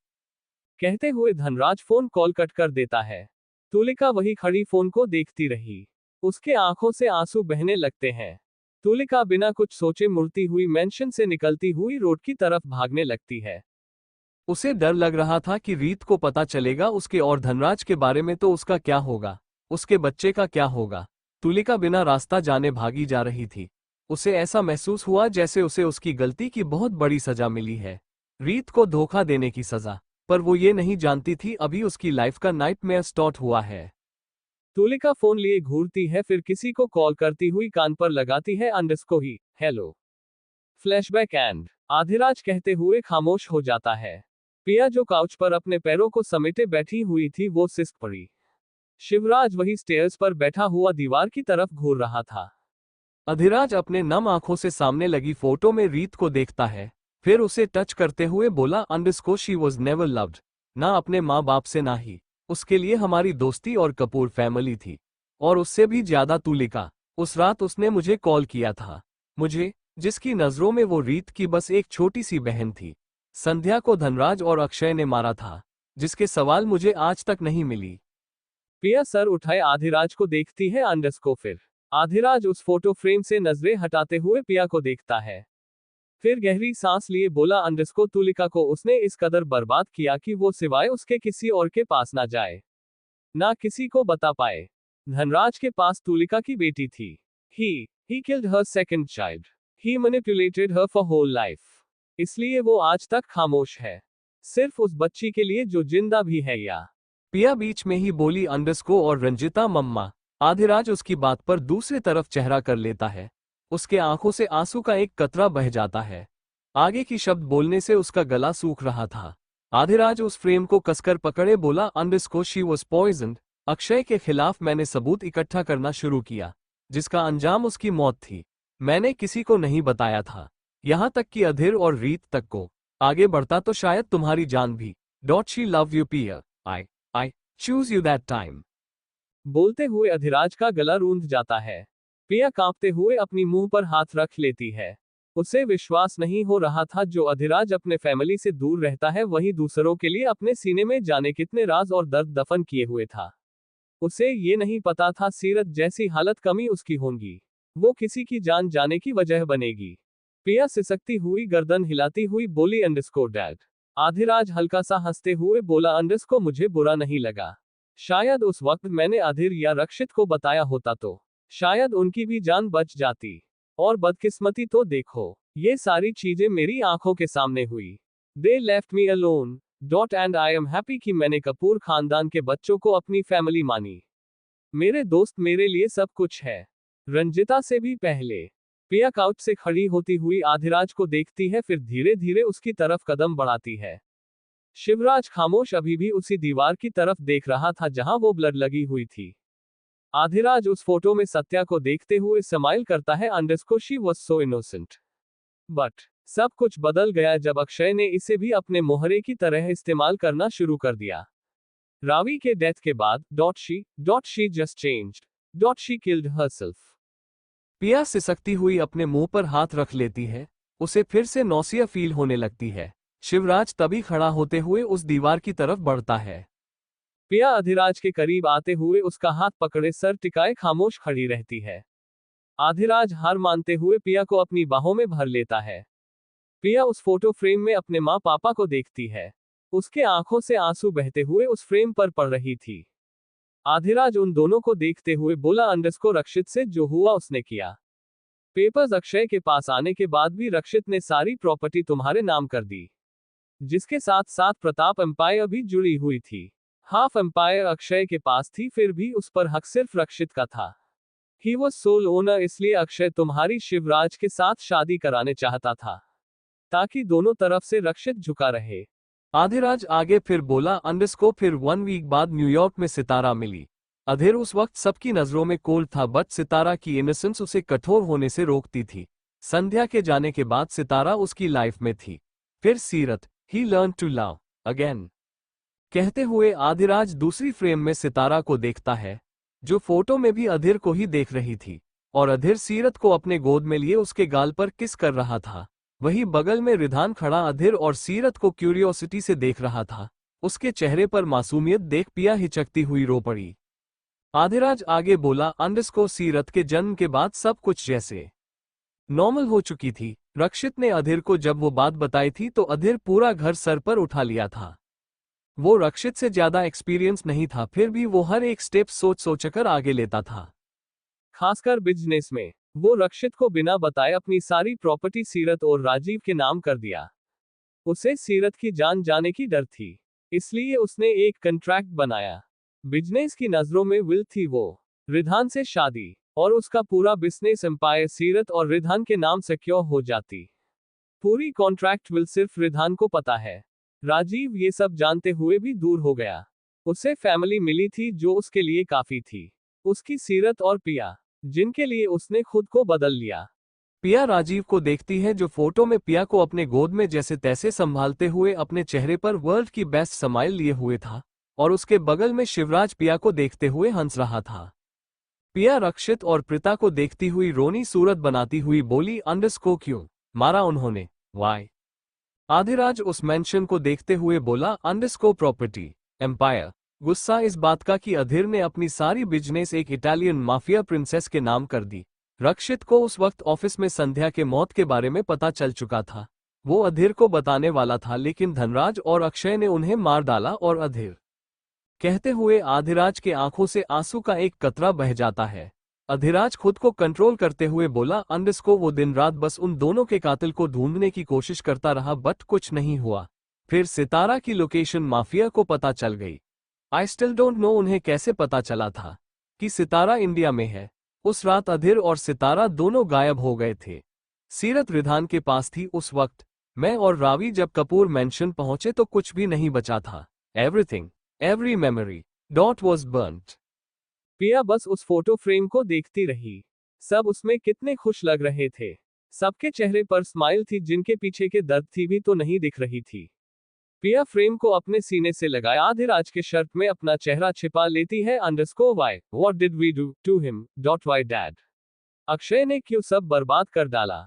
कहते हुए धनराज फोन कॉल कट कर देता है। तुलिका वही खड़ी फोन को देखती रही। उसके आंखों से आंसू बहने लगते हैं। तुलिका बिना कुछ सोचे मुड़ती हुई मेंशन से निकलती हुई रोड की तरफ भागने लगती है। उसे डर लग रहा था कि रीत को पता चलेगा उसके और धनराज के बारे में तो उसका क्या होगा, उसके बच्चे का क्या होगा। तुलिका बिना रास्ता जाने भागी जा रही थी। उसे ऐसा महसूस हुआ जैसे उसे उसकी गलती की बहुत बड़ी सजा मिली है, रीत को धोखा देने की सजा। पर वो ये नहीं जानती थी अभी उसकी लाइफ का नाइटमेयर स्टार्ट हुआ है। तुलिका फोन लिए घूरती है, फिर किसी को कॉल करती हुई कान पर लगाती है को ही, हेलो। फ्लैशबैक एंड आधिराज कहते हुए खामोश हो जाता है। पिया जो काउच पर अपने पैरों को समेटे बैठी हुई थी वो सिसक पड़ी। शिवराज वही स्टेयर्स पर बैठा हुआ दीवार की तरफ घूर रहा था। अधिराज अपने नम आंखों से सामने लगी फोटो में रीत को देखता है, फिर उसे टच करते हुए बोला शी वॉज नेवर लव्ड, ना अपने माँ बाप से ना ही उसके लिए हमारी दोस्ती और कपूर फैमिली थी, और उससे भी ज्यादा तुलिका। उस रात उसने मुझे कॉल किया था, मुझे, जिसकी नजरों में वो रीत की बस एक छोटी सी बहन थी। संध्या को धनराज और अक्षय ने मारा था, जिसके सवाल मुझे आज तक नहीं मिली। पिया सर उठाए आधिराज को देखती है फिर आधिराज उस फोटो फ्रेम से नजरें हटाते हुए पिया को देखता है। फिर गहरी सांस लिए बोला तुलिका को उसने इस कदर बर्बाद किया कि वो सिवाय उसके किसी और के पास ना जाए, ना किसी को बता पाए। धनराज के पास तुलिका की बेटी थी। He killed her second child. He manipulated her for whole life. इसलिए वो आज तक खामोश है, सिर्फ उस बच्ची के लिए जो जिंदा भी है। या पिया बीच में ही बोली और रंजिता मम्मा। आधिराज उसकी बात पर दूसरी तरफ चेहरा कर लेता है। उसके आंखों से आंसू का एक कतरा बह जाता है। आगे की शब्द बोलने से उसका गला सूख रहा था। आधिराज उस फ्रेम को कसकर पकड़े बोला शी वॉज पॉइजन्ड। अक्षय के खिलाफ मैंने सबूत इकट्ठा करना शुरू किया, जिसका अंजाम उसकी मौत थी। मैंने किसी को नहीं बताया था, यहां तक कि अधीर और रीत तक को। आगे बढ़ता तो शायद तुम्हारी जान भी। शी लव यू पिया, I choose you that time. बोलते हुए अधिराज का गला रूंध जाता है। पिया कांपते हुए अपनी मुंह पर हाथ रख लेती है। उसे विश्वास नहीं हो रहा था जो अधिराज अपने फैमिली से दूर रहता है वही दूसरों के लिए अपने सीने में जाने कितने राज और दर्द दफन किए हुए था। उसे ये नहीं पता था सीरत जैसी हालत कमी उसकी होगी, वो किसी की जान जाने की वजह बनेगी। पिया सिसकती हुई गर्दन हिलाती हुई बोली डैड। आधिराज हल्का सा हंसते हुए बोला मुझे बुरा नहीं लगा। शायद उस वक्त मैंने अधीर या रक्षित को बताया होता तो शायद उनकी भी जान बच जाती। और बदकिस्मती तो देखो, ये सारी चीजें मेरी आंखों के सामने हुई। They left me alone and I am happy कि मैंने कपूर खानदान के बच्चों को अपनी फैमिली मानी। मेरे दोस्त मेरे लिए सब कुछ है, रंजिता से भी पहले। पिया काउच से खड़ी होती हुई आधिराज को देखती है, फिर धीरे धीरे उसकी तरफ कदम बढ़ाती है। शिवराज खामोश अभी भी उसी दीवार की तरफ देख रहा था जहां वो ब्लड लगी हुई थी। आधिराज उस फोटो में सत्या को देखते हुए स्माइल करता है she was so innocent. But सब कुछ बदल गया जब अक्षय ने इसे भी अपने मोहरे की तरह इस्तेमाल करना शुरू कर दिया। रावी के डेथ के बाद she just changed she killed herself. पिया सिसकती हुई अपने मुंह पर हाथ रख लेती है। उसे फिर से नौसिया फील होने लगती है। शिवराज तभी खड़ा होते हुए उस दीवार की तरफ बढ़ता है। पिया अधिराज के करीब आते हुए उसका हाथ पकड़े सर टिकाए खामोश खड़ी रहती है। अधिराज हार मानते हुए पिया को अपनी बाहों में भर लेता है। पिया उस फोटो फ्रेम में अपने माँ पापा को देखती है। उसके आंखों से आंसू बहते हुए उस फ्रेम पर पड़ रही थी। अधिराज उन दोनों को देखते हुए बोला रक्षित से जो हुआ उसने किया। पेपर्स अक्षय के पास आने के बाद भी रक्षित ने सारी प्रॉपर्टी तुम्हारे नाम कर दी, जिसके साथ साथ प्रताप एम्पायर भी जुड़ी हुई थी। हाफ एम्पायर अक्षय के पास थी, फिर भी उस पर हक सिर्फ रक्षित का था। ही वॉज सोल ओनर, इसलिए अक्षय तुम्हारी शिवराज के साथ शादी कराने चाहता था, ताकि दोनों तरफ से रक्षित झुका रहे। आधिराज आगे फिर बोला फिर 1 वीक बाद न्यूयॉर्क में सितारा मिली। अधीर उस वक्त सबकी नजरों में कोल्ड था, बट सितारा की इनोसेंस उसे कठोर होने से रोकती थी। संध्या के जाने के बाद सितारा उसकी लाइफ में थी। फिर सीरत, ही लर्न टू लव अगेन। कहते हुए आधिराज दूसरी फ्रेम में सितारा को देखता है। जो फोटो में भी अधीर को ही देख रही थी, और अधीर सीरत को अपने गोद में लिए उसके गाल पर किस कर रहा था। वही बगल में रिधान खड़ा अधीर और सीरत को क्यूरियोसिटी से देख रहा था। उसके चेहरे पर मासूमियत देख पिया हिचकती हुई रो पड़ी। आधिराज आगे बोला, अंडरस्को सीरत के जन्म के बाद सब कुछ जैसे नॉर्मल हो चुकी थी। रक्षित ने अधीर को जब वो बात बताई थी तो अधीर पूरा घर सर पर उठा लिया था। वो रक्षित से ज्यादा एक्सपीरियंस नहीं था, फिर भी वो हर एक स्टेप सोच सोचकर आगे लेता था, खासकर बिजनेस में। वो रक्षित को बिना बताए अपनी सारी प्रॉपर्टी सीरत और राजीव के नाम कर दिया। उसे सीरत की जान जाने की डर थी, इसलिए उसने एक कॉन्ट्रैक्ट बनाया। बिजनेस की नजरों में विल थी वो। रिधान से शादी और उसका पूरा बिजनेस एम्पायर सीरत और रिधान के नाम सिक्योर हो जाती। पूरी कॉन्ट्रैक्ट विल सिर्फ रिधान को पता है। राजीव ये सब जानते हुए भी दूर हो गया। उसे फैमिली मिली थी जो उसके लिए काफी थी। उसकी सीरत और पिया, जिनके लिए उसने खुद को बदल लिया। पिया राजीव को देखती है, जो फोटो में पिया को अपने गोद में जैसे तैसे संभालते हुए अपने चेहरे पर वर्ल्ड की बेस्ट स्माइल लिए हुए था, और उसके बगल में शिवराज पिया को देखते हुए हंस रहा था। पिया रक्षित और प्रीता को देखती हुई रोनी सूरत बनाती हुई बोली, अंडरस्को क्यों मारा उन्होंने, वाई? आधिराज उस मेंशन को देखते हुए बोला, अंडरस्को प्रॉपर्टी एम्पायर। गुस्सा इस बात का कि अधीर ने अपनी सारी बिजनेस एक इटालियन माफिया प्रिंसेस के नाम कर दी। रक्षित को उस वक्त ऑफिस में संध्या के मौत के बारे में पता चल चुका था। वो अधीर को बताने वाला था, लेकिन धनराज और अक्षय ने उन्हें मार डाला। और अधीर कहते हुए आधिराज के आंखों से आंसू का एक कतरा बह जाता है। अधिराज खुद को कंट्रोल करते हुए बोला, अंडरस्को वो दिन रात बस उन दोनों के कातिल को ढूंढने की कोशिश करता रहा, बट कुछ नहीं हुआ। फिर सितारा की लोकेशन माफिया को पता चल गई। आई स्टिल डोंट नो उन्हें कैसे पता चला था कि सितारा इंडिया में है। उस रात अधीर और सितारा दोनों गायब हो गए थे। सीरत रिधान के पास थी उस वक्त। मैं और रावी जब कपूर मेंशन पहुंचे तो कुछ भी नहीं बचा था। Everything, every memory dot was burned. पिया बस उस फोटो फ्रेम को देखती रही। सब उसमें कितने खुश लग रहे थे। सबके चेहरे पर स्माइल थी, जिनके पीछे के दर्द थी भी तो नहीं दिख रही थी। पिया फ्रेम को अपने सीने से लगाया आधिराज के शर्ट में अपना चेहरा छिपा लेती है। Underscore why what did we do to him dot why dad. Akshay ने क्यों सब बर्बाद कर डाला?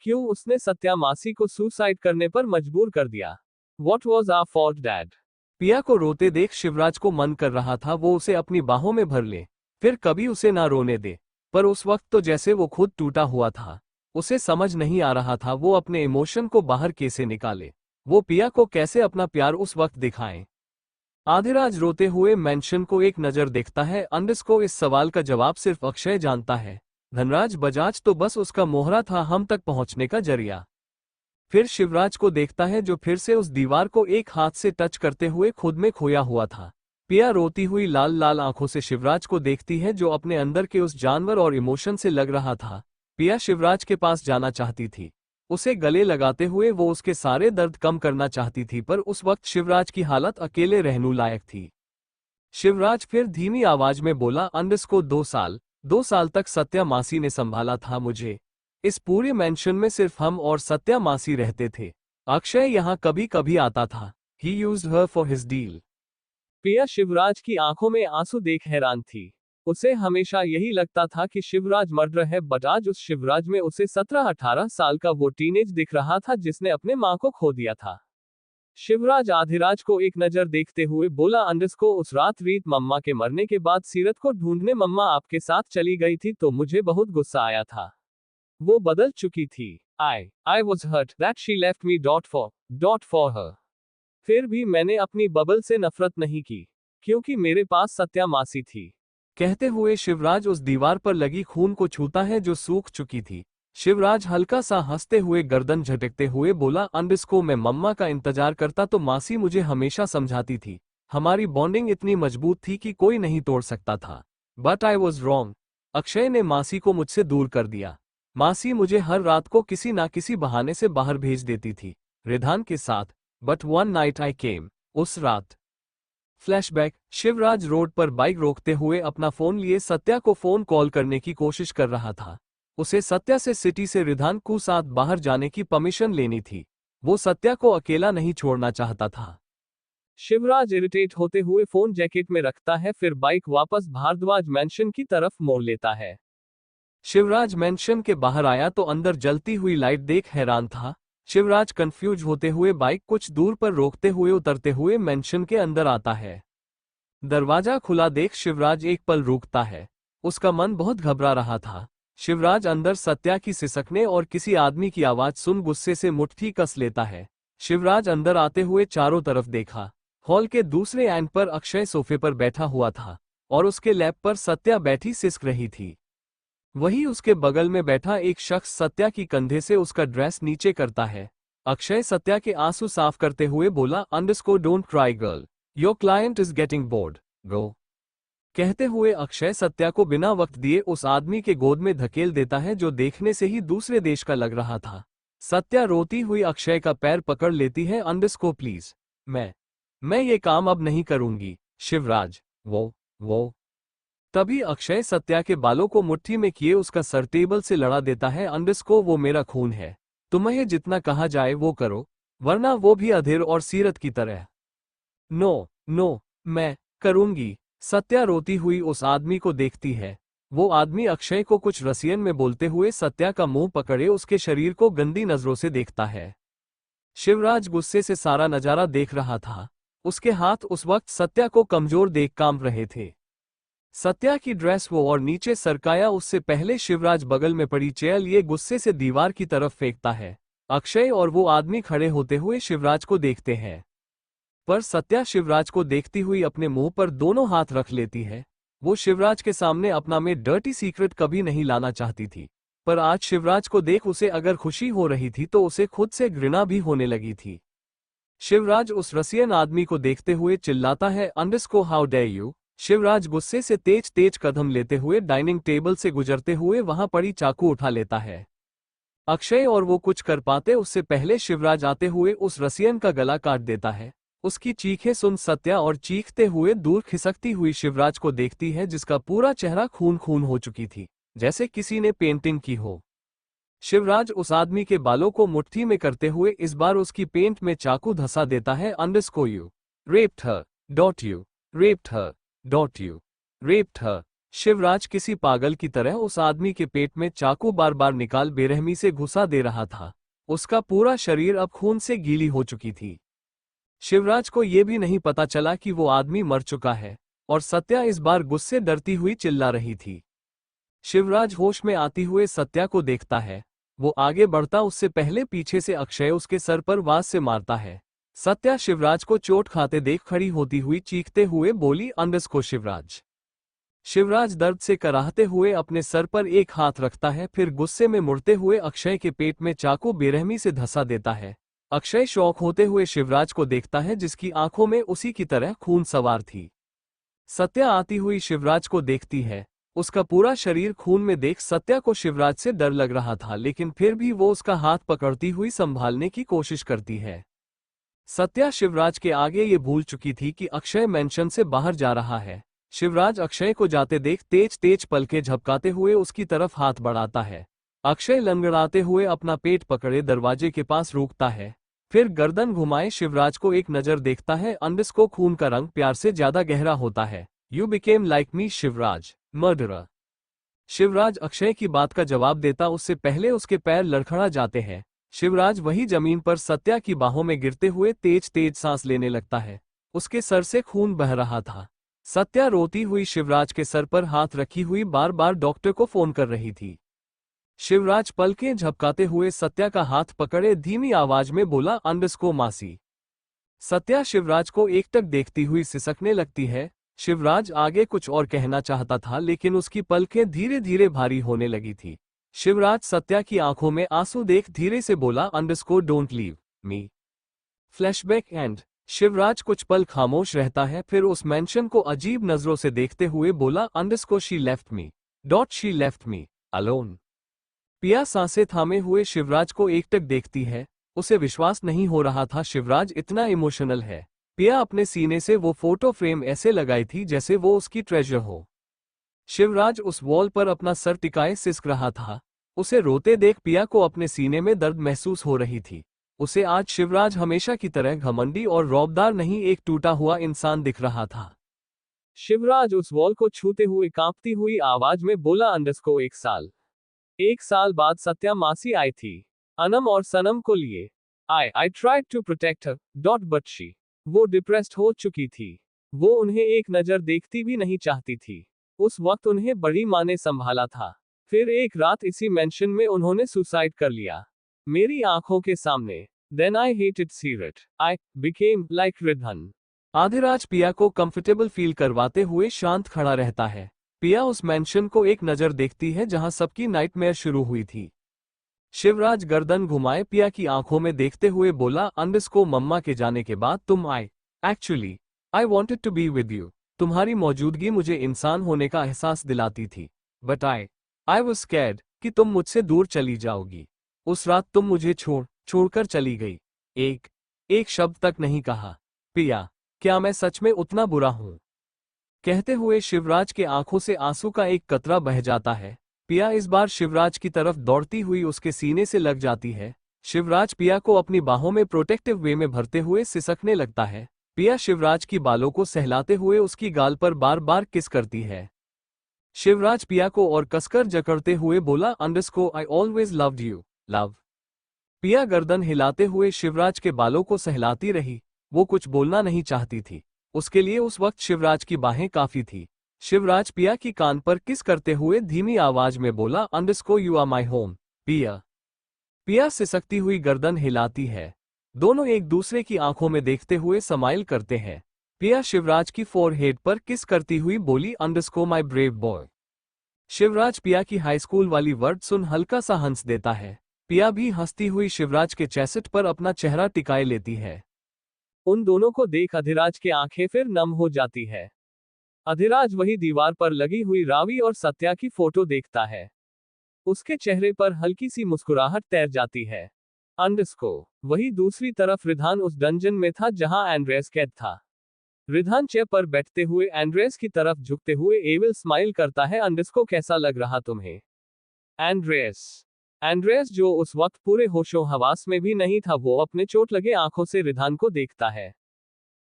क्यों उसने सत्या मासी को सुसाइड करने पर मजबूर कर दिया? What was our fault dad? Piya को रोते देख शिवराज को मन कर रहा था वो उसे अपनी बाहों में भर ले, फिर कभी उसे ना रोने दे। पर उस वक्त तो जैसे वो खुद टूटा हुआ था। उसे समझ नहीं आ रहा था वो अपने इमोशन को बाहर कैसे निकाले। वो पिया को कैसे अपना प्यार उस वक्त दिखाएं। आधिराज रोते हुए मेंशन को एक नजर देखता है। अंडरस्को इस सवाल का जवाब सिर्फ अक्षय जानता है। धनराज बजाज तो बस उसका मोहरा था, हम तक पहुंचने का जरिया। फिर शिवराज को देखता है, जो फिर से उस दीवार को एक हाथ से टच करते हुए खुद में खोया हुआ था। पिया रोती हुई लाल लाल आंखों से शिवराज को देखती है, जो अपने अंदर के उस जानवर और इमोशन से लग रहा था। पिया शिवराज के पास जाना चाहती थी। उसे गले लगाते हुए वो उसके सारे दर्द कम करना चाहती थी, पर उस वक्त शिवराज की हालत अकेले रहने लायक थी। शिवराज फिर धीमी आवाज में बोला, अंडरस्को 2 साल तक सत्या मासी ने संभाला था मुझे। इस पूरे मेंशन में सिर्फ हम और सत्या मासी रहते थे। अक्षय यहाँ कभी कभी आता था। ही used her for his deal. पिया शिवराज की आंखों में आंसू देख हैरान थी। उसे हमेशा यही लगता था कि शिवराज मर्डर है, बट आज उस शिवराज में उसे 17-18 साल का वो टीनेज दिख रहा था जिसने अपने मां को खो दिया था। शिवराज आधिराज को एक नजर देखते हुए बोला, अंडरस्को उस रात रीत मम्मा के मरने के बाद सीरत को ढूंढने मम्मा आपके साथ चली गई थी, तो मुझे बहुत गुस्सा आया था। वो बदल चुकी थी। I was hurt that she left me dot for her. फिर भी मैंने अपनी बबल से नफरत नहीं की, क्योंकि मेरे पास सत्या मासी थी। कहते हुए शिवराज उस दीवार पर लगी खून को छूता है जो सूख चुकी थी। शिवराज हल्का सा हंसते हुए गर्दन झटकते हुए बोला, अंडरस्को मैं मम्मा का इंतजार करता तो मासी मुझे हमेशा समझाती थी। हमारी बॉन्डिंग इतनी मजबूत थी कि कोई नहीं तोड़ सकता था। But I was wrong. Akshay ने मासी को मुझसे दूर कर दिया। मासी मुझे हर रात को किसी ना किसी बहाने से बाहर भेज देती थी, रिधान के साथ। बट वन नाइट आई केम। उस रात। फ्लैशबैक। शिवराज रोड पर बाइक रोकते हुए अपना फोन लिए सत्या को फोन कॉल करने की कोशिश कर रहा था। उसे सत्या से सिटी से रिधान को साथ बाहर जाने की परमिशन लेनी थी। वो सत्या को अकेला नहीं छोड़ना चाहता था। शिवराज इरिटेट होते हुए फोन जैकेट में रखता है, फिर बाइक वापस भारद्वाज मैंशन की तरफ मोड़ लेता है। शिवराज मैंशन के बाहर आया तो अंदर जलती हुई लाइट देख हैरान था। शिवराज कंफ्यूज होते हुए बाइक कुछ दूर पर रोकते हुए उतरते हुए मैंशन के अंदर आता है। दरवाजा खुला देख शिवराज एक पल रुकता है। उसका मन बहुत घबरा रहा था। शिवराज अंदर सत्या की सिसकने और किसी आदमी की आवाज सुन गुस्से से मुट्ठी कस लेता है। शिवराज अंदर आते हुए चारों तरफ देखा। हॉल के दूसरे एंड पर अक्षय सोफे पर बैठा हुआ था और उसके लैप पर सत्या बैठी सिसक रही थी। वहीं उसके बगल में बैठा एक शख्स सत्या की कंधे से उसका ड्रेस नीचे करता है। अक्षय सत्या के आंसू साफ करते हुए बोला, underscore don't cry girl, your client is getting bored, go. कहते हुए अक्षय सत्या को बिना वक्त दिए उस आदमी के गोद में धकेल देता है जो देखने से ही दूसरे देश का लग रहा था। सत्या रोती हुई अक्षय का पैर पकड़ लेती है, अंडरस्कोर प्लीज, मैं ये काम अब नहीं करूंगी शिवराज, वो। तभी अक्षय सत्या के बालों को मुट्ठी में किए उसका सर टेबल से लड़ा देता है, अंडरस्कोर वो मेरा खून है, तुम्हें जितना कहा जाए वो करो, वरना वो भी अधीर और सीरत की तरह। नो, मैं करूंगी। सत्या रोती हुई उस आदमी को देखती है। वो आदमी अक्षय को कुछ रसियन में बोलते हुए सत्या का मुंह पकड़े उसके शरीर को गंदी नजरों से देखता है। शिवराज गुस्से से सारा नजारा देख रहा था। उसके हाथ उस वक्त सत्या को कमजोर देख कांप रहे थे। सत्या की ड्रेस वो और नीचे सरकाया उससे पहले शिवराज बगल में पड़ी चेयर लिए गुस्से से दीवार की तरफ फेंकता है। अक्षय और वो आदमी खड़े होते हुए शिवराज को देखते हैं, पर सत्या शिवराज को देखती हुई अपने मुंह पर दोनों हाथ रख लेती है। वो शिवराज के सामने अपना में डर्टी सीक्रेट कभी नहीं लाना चाहती थी, पर आज शिवराज को देख उसे अगर खुशी हो रही थी तो उसे खुद से घृणा भी होने लगी थी। शिवराज उस रसियन आदमी को देखते हुए चिल्लाता है, underscore how dare you. Shivraj गुस्से से तेज तेज कदम लेते हुए डाइनिंग टेबल से गुजरते हुए वहां पड़ी चाकू उठा लेता है। अक्षय और वो कुछ कर पाते उससे पहले शिवराज आते हुए उस रसियन का गला काट देता है। उसकी चीखें सुन सत्या और चीखते हुए दूर खिसकती हुई शिवराज को देखती है, जिसका पूरा चेहरा खून खून हो चुकी थी, जैसे किसी ने पेंटिंग की हो। शिवराज उस आदमी के बालों को मुट्ठी में करते हुए इस बार उसकी पेंट में चाकू धंसा देता है, underscore you raped her, dot you raped her, dot you raped her. Shivraj किसी पागल की तरह उस आदमी के पेट में चाकू बार बार निकाल बेरहमी से घुसा दे रहा था। उसका पूरा शरीर अब खून से गीली हो चुकी थी। शिवराज को यह भी नहीं पता चला कि वो आदमी मर चुका है और सत्या इस बार गुस्से डरती हुई चिल्ला रही थी। शिवराज होश में आती हुए सत्या को देखता है। वो आगे बढ़ता उससे पहले पीछे से अक्षय उसके सर पर वार से मारता है। सत्या शिवराज को चोट खाते देख खड़ी होती हुई चीखते हुए बोली, अंडरस्कोर शिवराज। शिवराज दर्द से कराहते हुए अपने सर पर एक हाथ रखता है, फिर गुस्से में मुड़ते हुए अक्षय के पेट में चाकू बेरहमी से धंसा देता है। अक्षय शौक होते हुए शिवराज को देखता है, जिसकी आंखों में उसी की तरह खून सवार थी। सत्या आती हुई शिवराज को देखती है। उसका पूरा शरीर खून में देख सत्या को शिवराज से डर लग रहा था, लेकिन फिर भी वो उसका हाथ पकड़ती हुई संभालने की कोशिश करती है। सत्या शिवराज के आगे ये भूल चुकी थी कि अक्षय मेंशन से बाहर जा रहा है। शिवराज अक्षय को जाते देख तेज तेज पलके झपकाते हुए उसकी तरफ हाथ बढ़ाता है। अक्षय लंगड़ाते हुए अपना पेट पकड़े दरवाजे के पास रुकता है, फिर गर्दन घुमाए शिवराज को एक नजर देखता है, अंडरस्कोर खून का रंग प्यार से ज्यादा गहरा होता है, you became like me Shivraj, murderer. Shivraj Akshay की बात का जवाब देता उससे पहले उसके पैर लड़खड़ा जाते हैं। शिवराज वही जमीन पर सत्या की बाहों में गिरते हुए तेज तेज सांस लेने लगता है। उसके सर से खून बह रहा था। सत्या रोती हुई शिवराज के सर पर हाथ रखी हुई बार बार डॉक्टर को फोन कर रही थी। शिवराज पलकें झपकाते हुए सत्या का हाथ पकड़े धीमी आवाज में बोला, अंडरस्कोर मासी। सत्या शिवराज को एकटक देखती हुई सिसकने लगती है। शिवराज आगे कुछ और कहना चाहता था, लेकिन उसकी पलकें धीरे धीरे भारी होने लगी थी। शिवराज सत्या की आंखों में आंसू देख धीरे से बोला, underscore don't leave me. Flashback and. Shivraj कुछ पल खामोश रहता है, फिर उस मेंशन को अजीब नजरों से देखते हुए बोला, underscore she left me, dot she left me alone. पिया सांसें थामे हुए शिवराज को एकटक देखती है। उसे विश्वास नहीं हो रहा था शिवराज इतना इमोशनल है। पिया अपने सीने से वो फोटो फ्रेम ऐसे लगाई थी जैसे वो उसकी ट्रेजर हो। शिवराज उस वॉल पर अपना सर टिकाए सिसक रहा था। उसे रोते देख पिया को अपने सीने में दर्द महसूस हो रही थी। उसे आज शिवराज हमेशा की तरह घमंडी और रौबदार नहीं, एक टूटा हुआ इंसान दिख रहा था। शिवराज उस वॉल को छूते हुए कांपती हुई आवाज में बोला, अंडरस्को 1 साल। 1 साल बाद सत्या मासी आई थी, अनम और सनम को लिए। I tried to protect her, but she. वो डिप्रेस्ड हो चुकी थी। वो उन्हें एक नजर देखती भी नहीं चाहती थी। उस वक्त उन्हें बड़ी माँ ने संभाला था। फिर एक रात इसी मेंशन में उन्होंने सुसाइड कर लिया, मेरी आंखों के सामने। देन आई हेटेड सीरत, आई बिकेम लाइक रिधन। आधिराज पिया को कंफर्टेबल फील करवाते हुए शांत खड़ा रहता है। पिया उस मेंशन को एक नजर देखती है जहां सबकी नाइटमेयर शुरू हुई थी। शिवराज गर्दन घुमाए पिया की आंखों में देखते हुए बोला, अंडरस्को मम्मा के जाने के बाद तुम आए। Actually I wanted to be with you. तुम्हारी मौजूदगी मुझे इंसान होने का एहसास दिलाती थी। बट आई वॉज स्कैर्ड कि तुम मुझसे दूर चली जाओगी। उस रात तुम मुझे छोड़कर चली गई। एक शब्द तक नहीं कहा। पिया, क्या मैं सच में उतना बुरा हूं? कहते हुए शिवराज के आंखों से आंसू का एक कतरा बह जाता है। पिया इस बार शिवराज की तरफ दौड़ती हुई उसके सीने से लग जाती है। शिवराज पिया को अपनी बाहों में प्रोटेक्टिव वे में भरते हुए सिसकने लगता है। पिया शिवराज की बालों को सहलाते हुए उसकी गाल पर बार बार किस करती है। शिवराज पिया को और कसकर जकड़ते हुए बोला, अंडरस्को I always loved you, love. पिया गर्दन हिलाते हुए शिवराज के बालों को सहलाती रही। वो कुछ बोलना नहीं चाहती थी। उसके लिए उस वक्त शिवराज की बाहें काफी थी। शिवराज पिया की कान पर किस करते हुए धीमी आवाज में बोला, underscore you are my home, Piya. Piya सिसकती हुई गर्दन हिलाती है। दोनों एक दूसरे की आंखों में देखते हुए स्माइल करते हैं। पिया शिवराज की फोरहेड पर किस करती हुई बोली, अंडरस्को माई ब्रेव बॉय। शिवराज पिया की हाई स्कूल वाली वर्ड सुन हल्का सा हंस देता है। पिया भी हंसती हुई शिवराज के चेस्ट पर अपना चेहरा टिकाए लेती है। उन दोनों को देख अधिराज की आंखें फिर नम हो जाती है। अधिराज वही दीवार पर लगी हुई रावी और सत्या की फोटो देखता है। उसके चेहरे पर हल्की सी मुस्कुराहट तैर जाती है। अंडरस्को वही दूसरी तरफ रिधान उस डंजन में था जहां एंड्रेस कैद था। रिधान चेयर पर बैठते हुए एंड्रेस की तरफ झुकते हुए एविल स्माइल करता है, अंडरस्को कैसा लग रहा तुम्हें? एंड्रेस जो उस वक्त पूरे होशो हवास में भी नहीं था, वो अपने चोट लगे आंखों से रिधान को देखता है।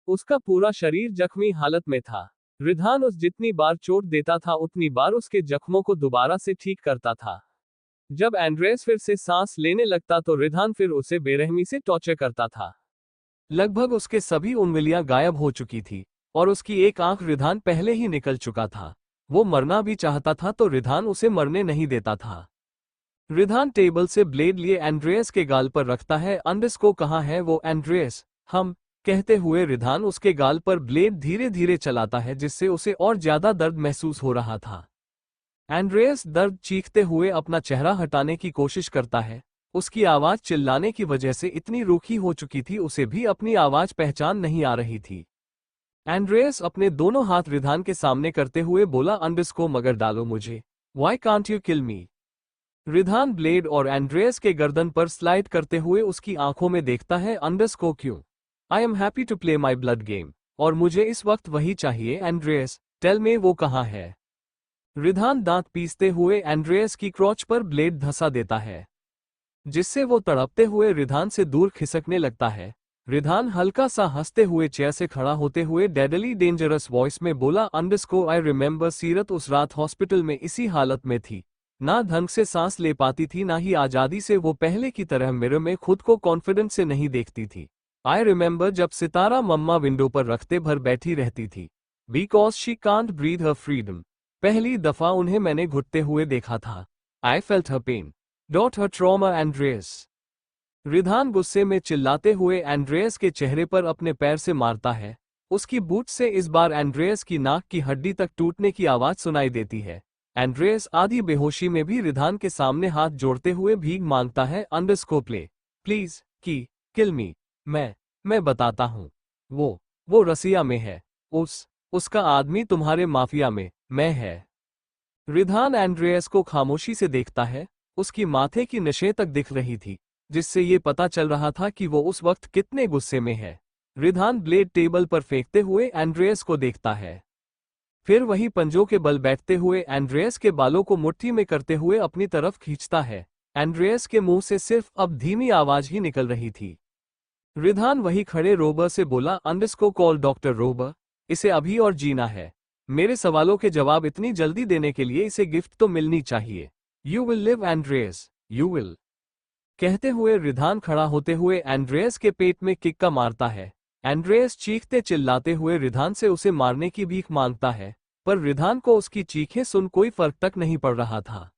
उसका पूरा शरीर जख्मी हालत में था। रिधान उस जितनी बार चोट देता था उतनी बार उसके जख्मों को दोबारा से ठीक करता था। जब एंड्रेस फिर से सांस लेने लगता तो रिधान फिर उसे बेरहमी से टॉर्चर करता था। लगभग उसके सभी उंगलियां गायब हो चुकी थी और उसकी एक आंख रिधान पहले ही निकल चुका था। वो मरना भी चाहता था तो रिधान उसे मरने नहीं देता था। रिधान टेबल से ब्लेड लिए एंड्रेस के गाल पर रखता है। अंडरस्को कहाँ है वो एंड्रेस? हम कहते हुए रिधान उसके गाल पर ब्लेड धीरे धीरे चलाता है जिससे उसे और ज्यादा दर्द महसूस हो रहा था। एंड्रेस दर्द चीखते हुए अपना चेहरा हटाने की कोशिश करता है। उसकी आवाज चिल्लाने की वजह से इतनी रूखी हो चुकी थी उसे भी अपनी आवाज पहचान नहीं आ रही थी। एंड्रेस अपने दोनों हाथ रिधान के सामने करते हुए बोला, अंडरस्को मगर डालो मुझे, why can't you kill me? Ridhan blade और एंड्रेस के गर्दन पर स्लाइड करते हुए उसकी आंखों में देखता है। अंडरस्को क्यों? I am happy to play my blood game और मुझे इस वक्त वही चाहिए। एंड्रेस टेल में वो कहाँ है? रिधान दांत पीसते हुए एंड्रेस की क्रोच पर ब्लेड धंसा देता है जिससे वो तड़पते हुए रिधान से दूर खिसकने लगता है। रिधान हल्का सा हंसते हुए चेयर से खड़ा होते हुए डेडली डेंजरस वॉइस में बोला, अंडरस्को आई रिमेंबर सीरत उस रात हॉस्पिटल में इसी हालत में थी। ना ढंग से सांस ले पाती थी ना ही आजादी से वो पहले की तरह मिरर में खुद को कॉन्फिडेंस से नहीं देखती थी। आई रिमेंबर जब सितारा मम्मा विंडो पर रखते भर बैठी रहती थी because she can't breathe her freedom. पहली दफा उन्हें मैंने घुटते हुए देखा था। I felt her pain dot her trauma Andres. Ridhan गुस्से में चिल्लाते हुए एंड्रेस के चेहरे पर अपने पैर से मारता है। उसकी बूट से इस बार एंड्रेस की नाक की हड्डी तक टूटने की आवाज सुनाई देती है। एंड्रेस आधी बेहोशी में भी रिधान के सामने हाथ जोड़ते हुए भीख मांगता है, अंडरस्को प्लीज किल मी। मैं बताता हूँ। वो रसिया में है। उसका आदमी तुम्हारे माफिया में मैं है। रिधान एंड्रेस को खामोशी से देखता है। उसकी माथे की नशे तक दिख रही थी जिससे ये पता चल रहा था कि वो उस वक्त कितने गुस्से में है। रिधान ब्लेड टेबल पर फेंकते हुए एंड्रेस को देखता है। फिर वही पंजों के बल बैठते हुए एंड्रेस के बालों को मुट्ठी में करते हुए अपनी तरफ खींचता है। एंड्रेस के मुंह से सिर्फ अब धीमी आवाज ही निकल रही थी, रिधान वही खड़े रोबर से बोला, अंडरस्को कॉल डॉक्टर रोबर, इसे अभी और जीना है। मेरे सवालों के जवाब इतनी जल्दी देने के लिए इसे गिफ्ट तो मिलनी चाहिए। You will live Andres, you will. कहते हुए रिधान खड़ा होते हुए एंड्रेस के पेट में किक्का मारता है। एंड्रेस चीखते चिल्लाते हुए रिधान से उसे मारने की भीख मांगता है, पर रिधान को उसकी चीखें सुन कोई फर्क तक नहीं पड़ रहा था।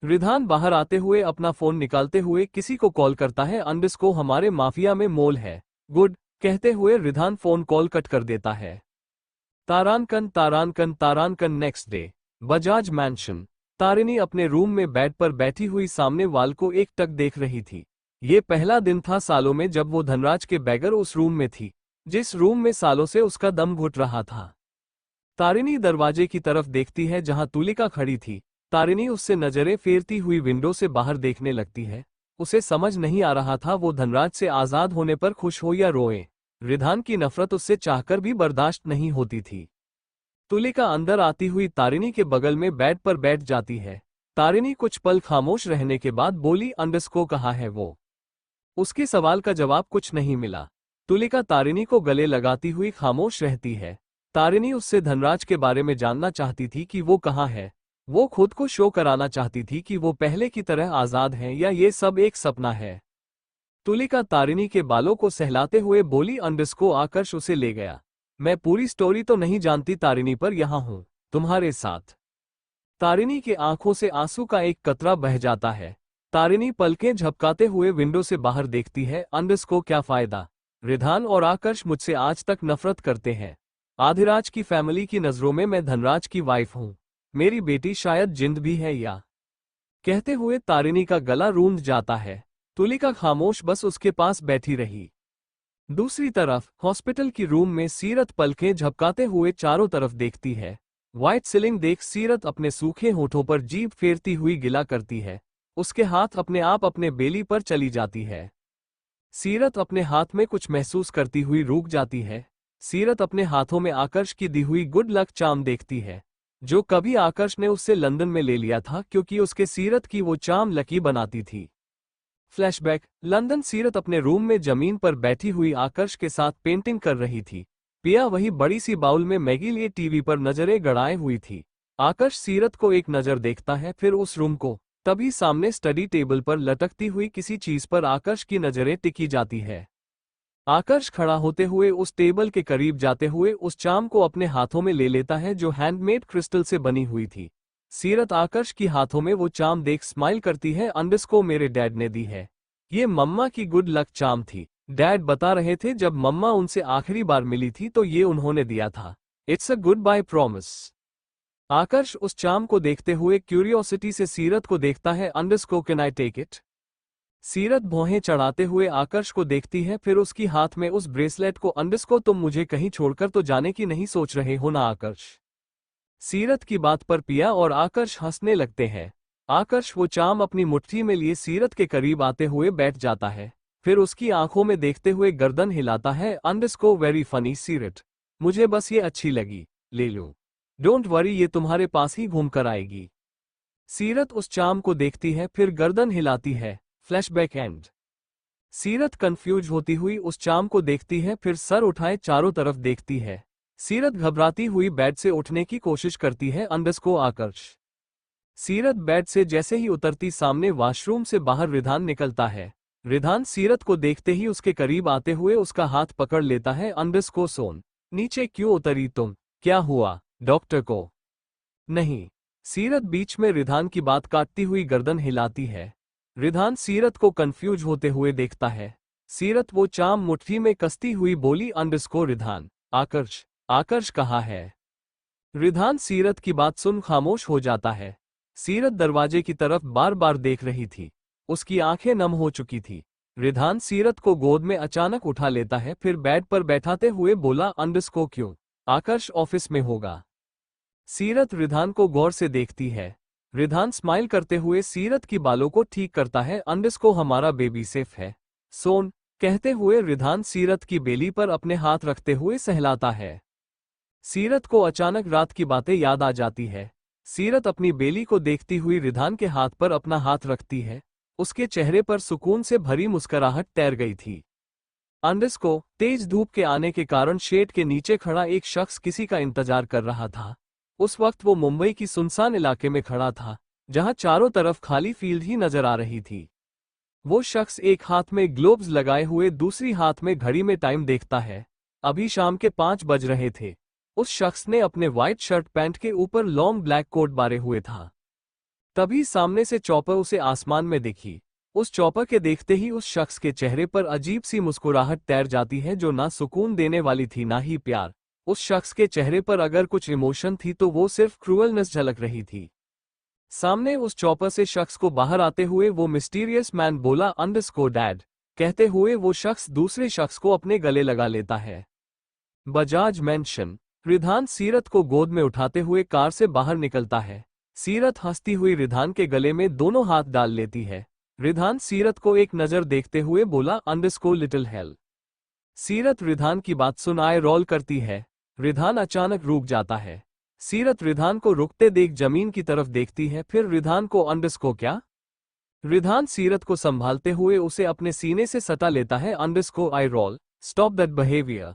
रिधान बाहर आते हुए अपना फोन निकालते हुए किसी को कॉल करता है, अंडरस्को हमारे माफिया में मोल है। गुड, कहते हुए रिधान फोन कॉल कट कर देता है। तारानकन तारानकन तारानकन next day, Bajaj mansion. Tarini अपने रूम में बेड पर बैठी हुई सामने वाल को एकटक देख रही थी। ये पहला दिन था सालों में जब वो धनराज के बगैर उस रूम में थी, जिस रूम में सालों से उसका दम घुट रहा था। तारिणी दरवाजे की तरफ देखती है जहां तुलिका खड़ी थी। तारिणी उससे नजरें फेरती हुई विंडो से बाहर देखने लगती है। उसे समझ नहीं आ रहा था वो धनराज से आजाद होने पर खुश हो या रोए। रिधान की नफरत उससे चाहकर भी बर्दाश्त नहीं होती थी। तुलिका अंदर आती हुई तारिणी के बगल में बेड पर बैठ जाती है। तारिणी कुछ पल खामोश रहने के बाद बोली, अंडरस्को कहाँ है वो? उसके सवाल का जवाब कुछ नहीं मिला। तुलिका तारिणी को गले लगाती हुई खामोश रहती है। तारिणी उससे धनराज के बारे में जानना चाहती थी कि वो कहाँ है। वो खुद को शो कराना चाहती थी कि वो पहले की तरह आजाद है या ये सब एक सपना है। तुलिका तारिणी के बालों को सहलाते हुए बोली, अंडरस्को आकर्ष उसे ले गया। मैं पूरी स्टोरी तो नहीं जानती तारिणी, पर यहाँ हूं तुम्हारे साथ। तारिणी के आंखों से आंसू का एक कतरा बह जाता है। तारिणी पलकें झपकाते हुए विंडो से बाहर देखती है। अंडरस्को क्या फायदा? रिधान और आकर्ष मुझसे आज तक नफरत करते हैं। आधिराज की फैमिली की नजरों में मैं धनराज की वाइफ हूं। मेरी बेटी शायद जिंद भी है या। कहते हुए तारिणी का गला रूंध जाता है। तुलिका खामोश बस उसके पास बैठी रही। दूसरी तरफ हॉस्पिटल की रूम में सीरत पलकें झपकाते हुए चारों तरफ देखती है। व्हाइट सीलिंग देख सीरत अपने सूखे होठों पर जीभ फेरती हुई गिला करती है। उसके हाथ अपने आप अपने बेली पर चली जाती है। सीरत अपने हाथ में कुछ महसूस करती हुई रुक जाती है। सीरत अपने हाथों में आकर्ष की दी हुई गुड लक चार्म देखती है, जो कभी आकर्ष ने उससे लंदन में ले लिया था क्योंकि उसके सीरत की वो चार्म लकी बनाती थी। Flashback, London. सीरत अपने रूम में जमीन पर बैठी हुई आकर्ष के साथ पेंटिंग कर रही थी। पिया वही बड़ी सी बाउल में मैगी लिए टीवी पर नजरें गड़ाए हुई थी। आकर्ष सीरत को एक नजर देखता है, फिर उस रूम को। तभी सामने स्टडी टेबल पर लटकती हुई किसी चीज पर आकर्ष की नजरें टिकी जाती है। आकर्ष खड़ा होते हुए उस टेबल के करीब जाते हुए उस चार्म को अपने हाथों में ले लेता है जो हैंडमेड क्रिस्टल से बनी हुई थी। सीरत आकर्ष की हाथों में वो चार्म देख स्माइल करती है, अंडरस्को मेरे डैड ने दी है। ये मम्मा की गुड लक चार्म थी। डैड बता रहे थे जब मम्मा उनसे आखिरी बार मिली थी तो ये उन्होंने दिया था। It's a good bye promise. Aakarsh उस चार्म को देखते हुए क्यूरियोसिटी से सीरत को देखता है, underscore can I take it? Seerat भौहें चढ़ाते हुए आकर्ष को देखती है, फिर उसकी हाथ में उस ब्रेसलेट को। अंडरस्को तुम मुझे कहीं छोड़कर तो जाने की नहीं सोच रहे हो ना आकर्ष? सीरत की बात पर पिया और आकर्ष हंसने लगते हैं। आकर्ष वो चार्म अपनी मुट्ठी में लिए सीरत के करीब आते हुए बैठ जाता है, फिर उसकी आंखों में देखते हुए गर्दन हिलाता है, अंडरस्को वेरी फनी सीरत, मुझे बस ये अच्छी लगी, ले लो। डोंट वरी, ये तुम्हारे पास ही घूम कर आएगी। सीरत उस चार्म को देखती है, फिर गर्दन हिलाती है। Flashback and. सीरत कंफ्यूज होती हुई उस चार्म को देखती है, फिर सर उठाए चारों तरफ देखती है। सीरत घबराती हुई बेड से उठने की कोशिश करती है, अंडरस्को आकर्ष। सीरत बेड से जैसे ही उतरती सामने वॉशरूम से बाहर रिधान निकलता है। रिधान सीरत को देखते ही उसके करीब आते हुए उसका हाथ पकड़ लेता है, अंडरस्को सोन, नीचे क्यों उतरी तुम? क्या हुआ? डॉक्टर को? नहीं। सीरत बीच में रिधान की बात काटती हुई गर्दन हिलाती है। रिधान सीरत को कंफ्यूज होते हुए देखता है। सीरत वो चार्म मुट्ठी में कसती हुई बोली, अंडरस्को रिधान, आकर्ष, आकर्ष कहाँ है? रिधान सीरत की बात सुन खामोश हो जाता है। सीरत दरवाजे की तरफ बार बार देख रही थी। उसकी आंखें नम हो चुकी थी। रिधान सीरत को गोद में अचानक उठा लेता है, फिर बेड पर बैठाते हुए बोला, अंडरस्को क्यों? आकर्ष ऑफिस में होगा। सीरत रिधान को गौर से देखती है। रिधान स्माइल करते हुए सीरत की बालों को ठीक करता है, अंडरस्को हमारा बेबी सेफ है सोन। कहते हुए रिधान सीरत की बेली पर अपने हाथ रखते हुए सहलाता है। सीरत को अचानक रात की बातें याद आ जाती है। सीरत अपनी बेली को देखती हुई रिधान के हाथ पर अपना हाथ रखती है। उसके चेहरे पर सुकून से भरी मुस्कुराहट तैर गई थी। अंडरस्को तेज धूप के आने के कारण शेड के नीचे खड़ा एक शख्स किसी का इंतजार कर रहा था। उस वक्त वो मुंबई की सुनसान इलाके में खड़ा था, जहां चारों तरफ खाली फील्ड ही नजर आ रही थी। वो शख्स एक हाथ में ग्लोव्स लगाए हुए दूसरी हाथ में घड़ी में टाइम देखता है। अभी शाम के 5 बज रहे थे। उस शख्स ने अपने व्हाइट शर्ट पैंट के ऊपर लॉन्ग ब्लैक कोट बारे हुए था। तभी सामने से चॉपर उसे आसमान में दिखी। उस चॉपर के देखते ही उस शख्स के चेहरे पर अजीब सी मुस्कुराहट तैर जाती है, जो ना सुकून देने वाली थी ना ही प्यार। उस शख्स के चेहरे पर अगर कुछ इमोशन थी तो वो सिर्फ क्रूअलनेस झलक रही थी। सामने उस चॉपर से शख्स को बाहर आते हुए वो मिस्टीरियस मैन बोला, अंडरस्को डैड। कहते हुए वो शख्स दूसरे शख्स को अपने गले लगा लेता है। बजाज मेंशन। रिधान सीरत को गोद में उठाते हुए कार से बाहर निकलता है। सीरत हंसती हुई रिधान के गले में दोनों हाथ डाल लेती है। रिधान सीरत को एक नजर देखते हुए बोला, अंडरस्को लिटिल हेल। सीरत रिधान की बात सुन आई रोल करती है। रिधान अचानक रुक जाता है। सीरत रिधान को रुकते देख जमीन की तरफ देखती है, फिर रिधान को, अंडरस्को क्या? रिधान सीरत को संभालते हुए उसे अपने सीने से सटा लेता है। Underscore eye roll, stop that behaviour.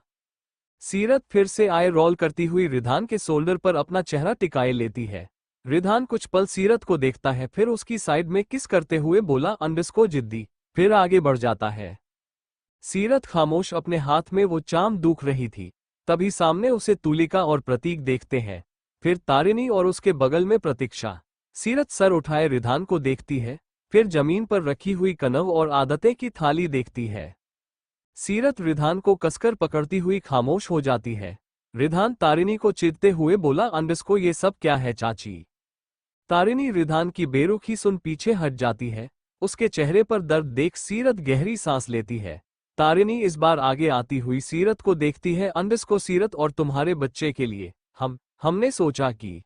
Seerat फिर से आई रोल करती हुई रिधान के शोल्डर पर अपना चेहरा टिकाए लेती है। रिधान कुछ पल सीरत को देखता है, फिर उसकी साइड में किस करते हुए बोला, अंडरस्को जिद्दी, फिर आगे बढ़ जाता है। सीरत खामोश अपने हाथ में वो चाम दूख रही थी। तभी सामने उसे तुलिका और प्रतीक देखते हैं, फिर तारिणी और उसके बगल में प्रतीक्षा। सीरत सर उठाए रिधान को देखती है, फिर जमीन पर रखी हुई कनव और आदतें की थाली देखती है। सीरत रिधान को कसकर पकड़ती हुई खामोश हो जाती है। रिधान तारिणी को चिढ़ते हुए बोला, अंडरस्को ये सब क्या है चाची? तारिणी रिधान की बेरुखी सुन पीछे हट जाती है। उसके चेहरे पर दर्द देख सीरत गहरी सांस लेती है। तारिणी इस बार आगे आती हुई सीरत को देखती है। अंडरस्को सीरत और तुम्हारे बच्चे के लिए हमने सोचा कि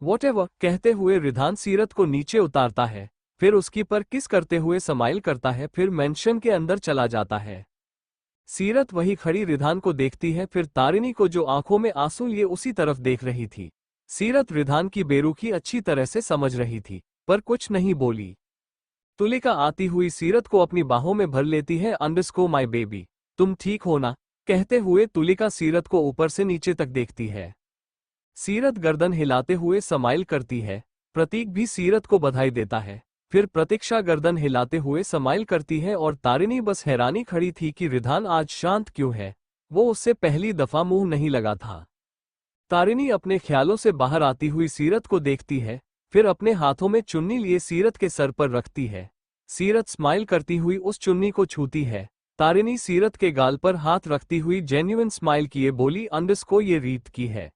वॉटेवर। कहते हुए रिधान सीरत को नीचे उतारता है, फिर उसकी पर किस करते हुए स्माइल करता है, फिर मेंशन के अंदर चला जाता है। सीरत वही खड़ी रिधान को देखती है, फिर तारिणी को जो आंखों में आंसू लिए उसी तरफ देख रही थी। सीरत रिधान की बेरुखी अच्छी तरह से समझ रही थी, पर कुछ नहीं बोली। तुलिका आती हुई सीरत को अपनी बाहों में भर लेती है। अंडरस्को माय बेबी, तुम ठीक हो ना? कहते हुए तुलिका सीरत को ऊपर से नीचे तक देखती है। सीरत गर्दन हिलाते हुए स्माइल करती है। प्रतीक भी सीरत को बधाई देता है। फिर प्रतीक्षा गर्दन हिलाते हुए स्माइल करती है और तारिणी बस हैरानी खड़ी थी कि रिधान आज शांत क्यों है। वो उससे पहली दफा मुंह नहीं लगा था। तारिणी अपने ख्यालों से बाहर आती हुई सीरत को देखती है, फिर अपने हाथों में चुन्नी लिए सीरत के सर पर रखती है। सीरत स्माइल करती हुई उस चुन्नी को छूती है। तारिणी सीरत के गाल पर हाथ रखती हुई जेन्युइन स्माइल किए बोली, अंडरस्को ये रीत की है।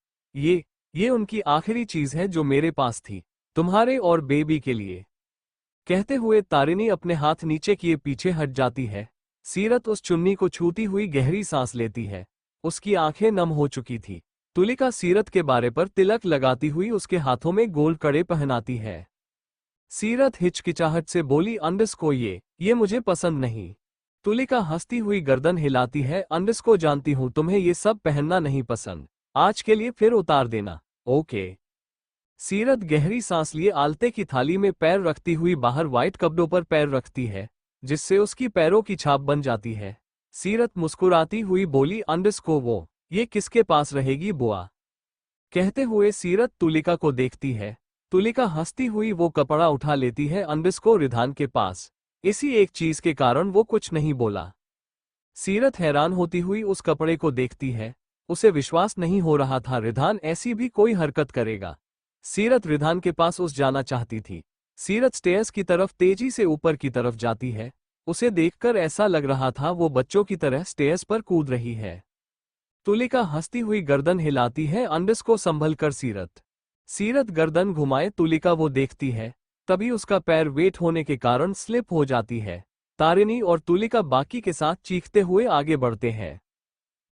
ये उनकी आखिरी चीज है जो मेरे पास थी, तुम्हारे और बेबी के लिए। कहते हुए तारिणी अपने हाथ नीचे किए पीछे हट जाती है। सीरत उस चुन्नी को छूती हुई गहरी सांस लेती है। उसकी आंखें नम हो चुकी थी। तुलिका सीरत के बारे पर तिलक लगाती हुई उसके हाथों में गोल्ड कड़े पहनाती है। सीरत हिचकिचाहट से बोली, अंडरस्को ये मुझे पसंद नहीं। तुलिका हंसती हुई गर्दन हिलाती है। अंडरस्को जानती हूं तुम्हें ये सब पहनना नहीं पसंद, आज के लिए फिर उतार देना, ओके। सीरत गहरी सांस लिए आलते की थाली में पैर रखती हुई बाहर व्हाइट कपड़ों पर पैर रखती है, जिससे उसकी पैरों की छाप बन जाती है। सीरत मुस्कुराती हुई बोली, अंडरस्को ये किसके पास रहेगी बुआ? कहते हुए सीरत तुलिका को देखती है। तुलिका हंसती हुई वो कपड़ा उठा लेती है। अंडरस्को रिधान के पास। इसी एक चीज के कारण वो कुछ नहीं बोला। सीरत हैरान होती हुई उस कपड़े को देखती है। उसे विश्वास नहीं हो रहा था रिधान ऐसी भी कोई हरकत करेगा। सीरत रिधान के पास जाना चाहती थी। सीरत स्टेयर्स की तरफ तेजी से ऊपर की तरफ जाती है। उसे देखकर ऐसा लग रहा था वो बच्चों की तरह स्टेयर्स पर कूद रही है। तुलिका हंसती हुई गर्दन हिलाती है। अंडरस्को संभल कर सीरत। सीरत गर्दन घुमाए तुलिका वो देखती है, तभी उसका पैर वेट होने के कारण स्लिप हो जाती है। तारिणी और तुलिका बाकी के साथ चीखते हुए आगे बढ़ते हैं।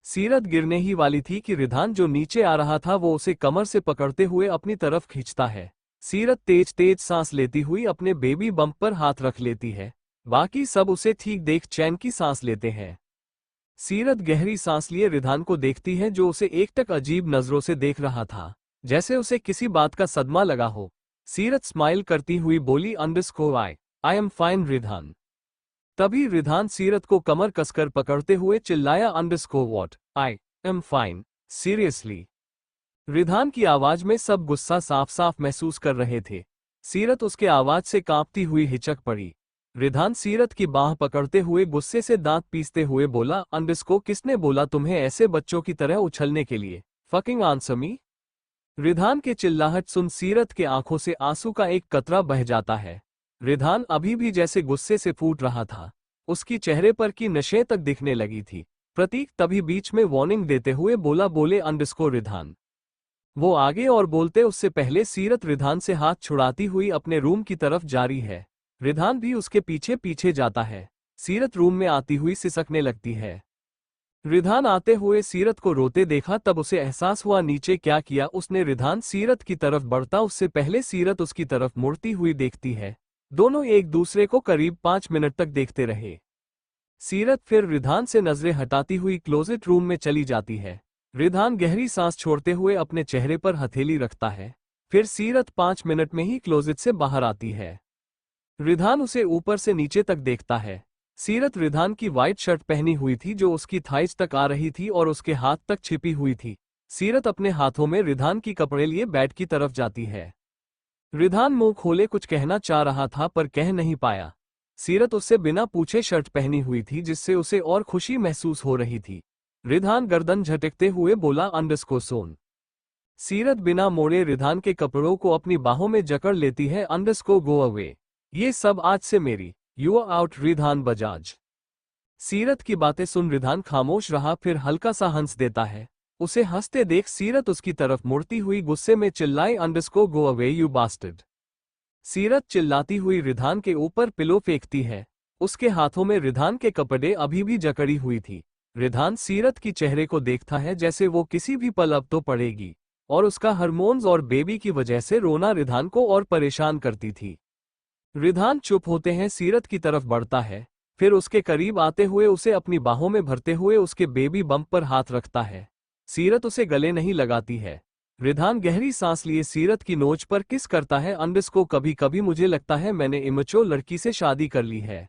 सीरत गिरने ही वाली थी कि रिधान जो नीचे आ रहा था वो उसे कमर से पकड़ते हुए अपनी तरफ खींचता है। सीरत तेज तेज सांस लेती हुई अपने बेबी बम्प पर हाथ रख लेती है। बाकी सब उसे ठीक देख चैन की सांस लेते हैं। सीरत गहरी सांस लिए रिधान को देखती है, जो उसे एकटक अजीब नजरों से देख रहा था, जैसे उसे किसी बात का सदमा लगा हो। सीरत स्माइल करती हुई बोली, underscore I am fine Ridhan. तभी रिधान सीरत को कमर कसकर पकड़ते हुए चिल्लाया, underscore what, I am fine, seriously. Ridhan की आवाज में सब गुस्सा साफ साफ महसूस कर रहे थे। सीरत उसके आवाज से कांपती हुई हिचक पड़ी। रिधान सीरत की बाह पकड़ते हुए गुस्से से दांत पीसते हुए बोला, अंडरस्को, किसने बोला तुम्हें ऐसे बच्चों की तरह उछलने के लिए? Fucking answer me. रिधान के चिल्लाहट सुन सीरत के आंखों से आंसू का एक कतरा बह जाता है। रिधान अभी भी जैसे गुस्से से फूट रहा था। उसकी चेहरे पर की नशें तक दिखने लगी थी। प्रतीक तभी बीच में वार्निंग देते हुए बोला, बोले अंडरस्को रिधान। वो आगे और बोलते उससे पहले सीरत रिधान से हाथ छुड़ाती हुई अपने रूम की तरफ जारी है। रिधान भी उसके पीछे पीछे जाता है। सीरत रूम में आती हुई सिसकने लगती है। रिधान आते हुए सीरत को रोते देखा तब उसे एहसास हुआ नीचे क्या किया उसने। रिधान सीरत की तरफ बढ़ता उससे पहले सीरत उसकी तरफ मुड़ती हुई देखती है। दोनों एक दूसरे को करीब 5 मिनट तक देखते रहे। सीरत फिर रिधान से नजरें हटाती हुई क्लोजेट रूम में चली जाती है। रिधान गहरी सांस छोड़ते हुए अपने चेहरे पर हथेली रखता है। फिर सीरत 5 मिनट में ही क्लोजेट से बाहर आती है। रिधान उसे ऊपर से नीचे तक देखता है। सीरत रिधान की वाइट शर्ट पहनी हुई थी जो उसकी थाइज तक आ रही थी और उसके हाथ तक छिपी हुई थी। सीरत अपने हाथों में रिधान की कपड़े लिए बेड की तरफ जाती है। रिधान मुंह खोले कुछ कहना चाह रहा था पर कह नहीं पाया। सीरत उससे बिना पूछे शर्ट पहनी हुई थी जिससे उसे और खुशी महसूस हो रही थी। रिधान गर्दन झटकते हुए बोला, अंडरस्को सोन। सीरत बिना मोड़े रिधान के कपड़ों को अपनी बाहों में जकड़ लेती है। अंडरस्को गो अवे, ये सब आज से मेरी, you are out Ridhan Bajaj. Seerat की बातें सुन रिधान खामोश रहा, फिर हल्का सा हंस देता है। उसे हंसते देख सीरत उसकी तरफ मुड़ती हुई गुस्से में चिल्लाई, underscore go away you bastard. Seerat चिल्लाती हुई रिधान के ऊपर पिलो फेंकती है। उसके हाथों में रिधान के कपड़े अभी भी जकड़ी हुई थी। रिधान सीरत की चेहरे को देखता है जैसे वो किसी भी पल अब तो पड़ेगी, और उसका हार्मोन्स और बेबी की वजह से रोना रिधान को और परेशान करती थी। रिधान चुप होते हैं सीरत की तरफ बढ़ता है, फिर उसके करीब आते हुए उसे अपनी बाहों में भरते हुए उसके बेबी बम्प पर हाथ रखता है। सीरत उसे गले नहीं लगाती है। रिधान गहरी सांस लिए सीरत की नोच पर किस करता है। अंडरस्को, कभी कभी मुझे लगता है मैंने इमेच्योर लड़की से शादी कर ली है।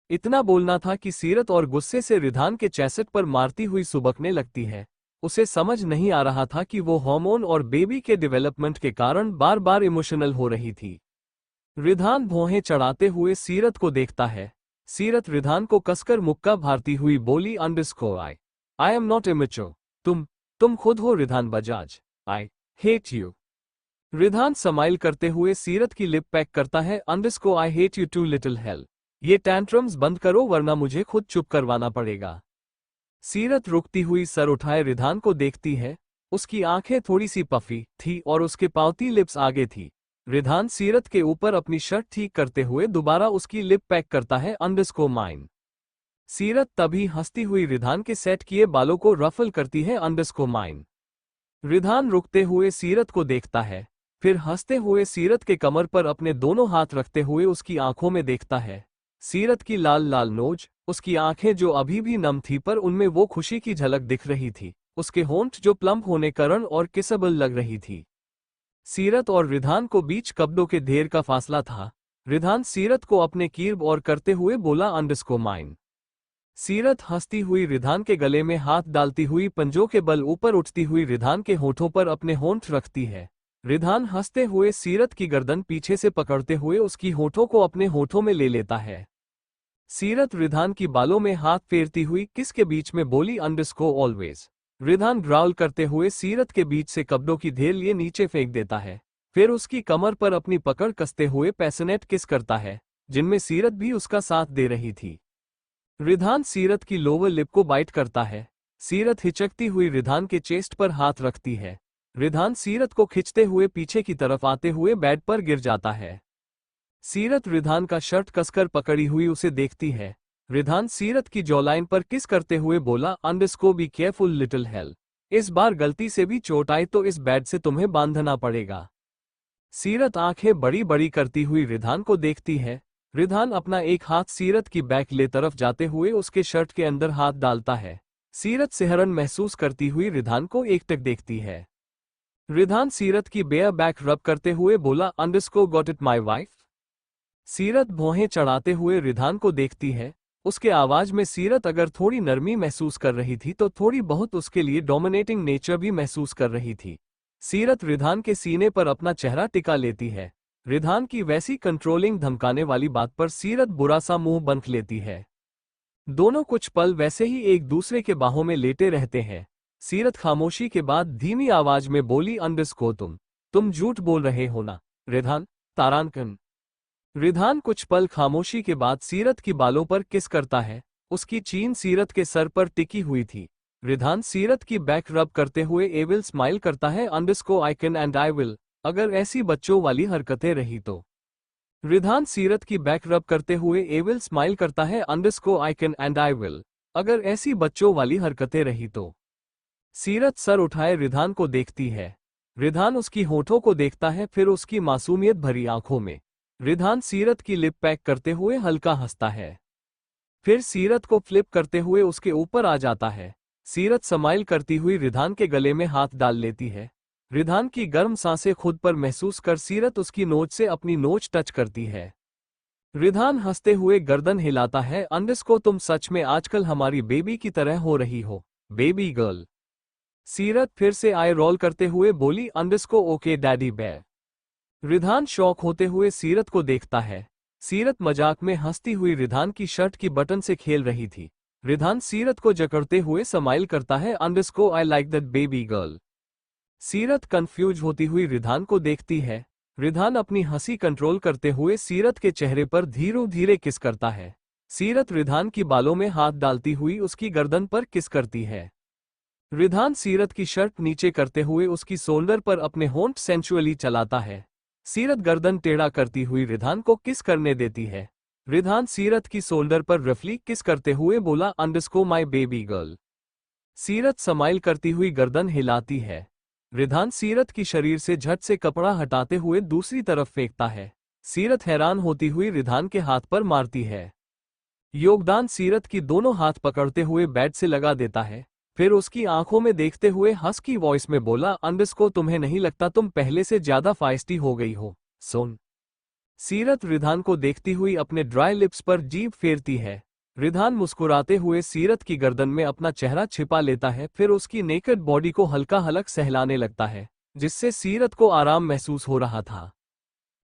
इतना बोलना था कि सीरत और गुस्से से रिधान के चेस्ट पर मारती हुई सुबकने लगती है। उसे समझ नहीं आ रहा था कि वो हार्मोन और बेबी के डेवलपमेंट के कारण बार बार इमोशनल हो रही थी। रिधान भौहें चढ़ाते हुए सीरत को देखता है। सीरत रिधान को कसकर मुक्का भारती हुई बोली, underscore I am not immature. तुम खुद हो Ridhan Bajaj. I hate you. Ridhan smile करते हुए सीरत की लिप पैक करता है। Underscore I hate you too little hell. ये टैंट्रम्स बंद करो वरना मुझे खुद चुप करवाना पड़ेगा। सीरत रुकती हुई सर उठाए रिधान को देखती है। उसकी आंखें थोड़ी सी पफी थी और उसके पावती लिप्स आगे थी। रिधान सीरत के ऊपर अपनी शर्ट ठीक करते हुए दोबारा उसकी लिप पैक करता है। अंडरस्को माइन। सीरत तभी हंसती हुई रिधान के सेट किए बालों को रफल करती है। अंडरस्को माइन। रिधान रुकते हुए सीरत को देखता है, फिर हंसते हुए सीरत के कमर पर अपने दोनों हाथ रखते हुए उसकी आंखों में देखता है। सीरत की लाल लाल नोज, उसकी आंखें जो अभी भी नम थी पर उनमें वो खुशी की झलक दिख रही थी, उसके होंठ जो प्लम्प होने कारण और किसबल लग रही थी। सीरत और रिधान को बीच कब्डों के ढेर का फासला था। रिधान सीरत को अपने कीर्ब और करते हुए बोला, अंडरस्को माइन। सीरत हंसती हुई रिधान के गले में हाथ डालती हुई पंजों के बल ऊपर उठती हुई रिधान के होठों पर अपने होंठ रखती है। रिधान हंसते हुए सीरत की गर्दन पीछे से पकड़ते हुए उसकी होठों को अपने होठों में ले लेता है। सीरत रिधान की बालों में हाथ फेरती हुई किस के बीच में बोली, अंडरस्को ऑलवेज। रिधान ग्राउल करते हुए सीरत के बीच से कपड़ों की ढेर लिए नीचे फेंक देता है, फिर उसकी कमर पर अपनी पकड़ कसते हुए पैशनेट किस करता है, जिनमें सीरत भी उसका साथ दे रही थी। रिधान सीरत की लोअर लिप को बाइट करता है। सीरत हिचकती हुई रिधान के चेस्ट पर हाथ रखती है। रिधान सीरत को खींचते हुए पीछे की तरफ आते हुए बेड पर गिर जाता है। सीरत रिधान का शर्ट कसकर पकड़ी हुई उसे देखती है। रिधान सीरत की जॉलाइन पर किस करते हुए बोला, अंडरस्को बी केयरफुल लिटिल हेल। इस बार गलती से भी चोट आई तो इस बेड से तुम्हें बांधना पड़ेगा। सीरत आंखें बड़ी बड़ी करती हुई रिधान को देखती है। रिधान अपना एक हाथ सीरत की बैक ले तरफ जाते हुए उसके शर्ट के अंदर हाथ डालता है। सीरत सिहरन महसूस करती हुई रिधान को एकटक देखती है। रिधान सीरत की बेयर बैक रब करते हुए बोला, अंडरस्को गॉट इट माई वाइफ। सीरत भौहें चढ़ाते हुए रिधान को देखती है। उसके आवाज में सीरत अगर थोड़ी नरमी महसूस कर रही थी तो थोड़ी बहुत उसके लिए डोमिनेटिंग नेचर भी महसूस कर रही थी। सीरत रिधान के सीने पर अपना चेहरा टिका लेती है। रिधान की वैसी कंट्रोलिंग धमकाने वाली बात पर सीरत बुरा सा मुंह बंद लेती है। दोनों कुछ पल वैसे ही एक दूसरे के बाहों में लेटे रहते हैं। सीरत खामोशी के बाद धीमी आवाज में बोली, अंडरस्को तुम झूठ बोल रहे हो ना रिधान? तारांकन। रिधान कुछ पल खामोशी के बाद सीरत की बालों पर किस करता है। उसकी चीन सीरत के सर पर टिकी हुई थी। रिधान सीरत की बैक रब करते हुए एविल स्माइल करता है, underscore I can and I will, अगर ऐसी बच्चों वाली हरकतें रही तो। रिधान सीरत की बैक रब करते हुए एविल स्माइल करता है, underscore I can and I will, अगर ऐसी बच्चों वाली हरकतें रही तो। सीरत सर उठाए रिधान को देखती है। रिधान उसकी होठों को देखता है, फिर उसकी मासूमियत भरी आंखों में। रिधान सीरत की लिप पैक करते हुए हल्का हंसता है, फिर सीरत को फ्लिप करते हुए उसके ऊपर आ जाता है। सीरत स्माइल करती हुई रिधान के गले में हाथ डाल लेती है। रिधान की गर्म सांसें खुद पर महसूस कर सीरत उसकी नोच से अपनी नोच टच करती है। रिधान हंसते हुए गर्दन हिलाता है, अंडरस्को तुम सच में आजकल हमारी बेबी की तरह हो रही हो, बेबी गर्ल। सीरत फिर से आई रोल करते हुए बोली, underscore okay daddy bear. Ridhan shock होते हुए सीरत को देखता है। सीरत मजाक में हंसती हुई रिधान की शर्ट की बटन से खेल रही थी। रिधान सीरत को जकड़ते हुए स्माइल करता है, underscore I like that baby girl. सीरत कंफ्यूज होती हुई रिधान को देखती है। रिधान अपनी हंसी कंट्रोल करते हुए सीरत के चेहरे पर धीरे धीरे किस करता है। सीरत रिधान की बालों में हाथ डालती हुई उसकी गर्दन पर किस करती है। रिधान सीरत की शर्ट नीचे करते हुए उसकी शोल्डर पर अपने होंठ सेंचुअली चलाता है। सीरत गर्दन टेढ़ा करती हुई रिधान को किस करने देती है। रिधान सीरत की शोल्डर पर रफली किस करते हुए बोला, अंडरस्को माय बेबी गर्ल। सीरत स्माइल करती हुई गर्दन हिलाती है। रिधान सीरत की शरीर से झट से कपड़ा हटाते हुए दूसरी तरफ फेंकता है। सीरत हैरान होती हुई रिधान के हाथ पर मारती है। योगदान सीरत की दोनों हाथ पकड़ते हुए बेड से लगा देता है, फिर उसकी आंखों में देखते हुए हस्की वॉइस में बोला, अंडरस्को तुम्हें नहीं लगता तुम पहले से ज्यादा फाइस्टी हो गई हो, सोन? सीरत रिधान को देखती हुई अपने ड्राई लिप्स पर जीभ फेरती है। रिधान मुस्कुराते हुए सीरत की गर्दन में अपना चेहरा छिपा लेता है, फिर उसकी नेकेड बॉडी को हल्का हल्क सहलाने लगता है, जिससे सीरत को आराम महसूस हो रहा था।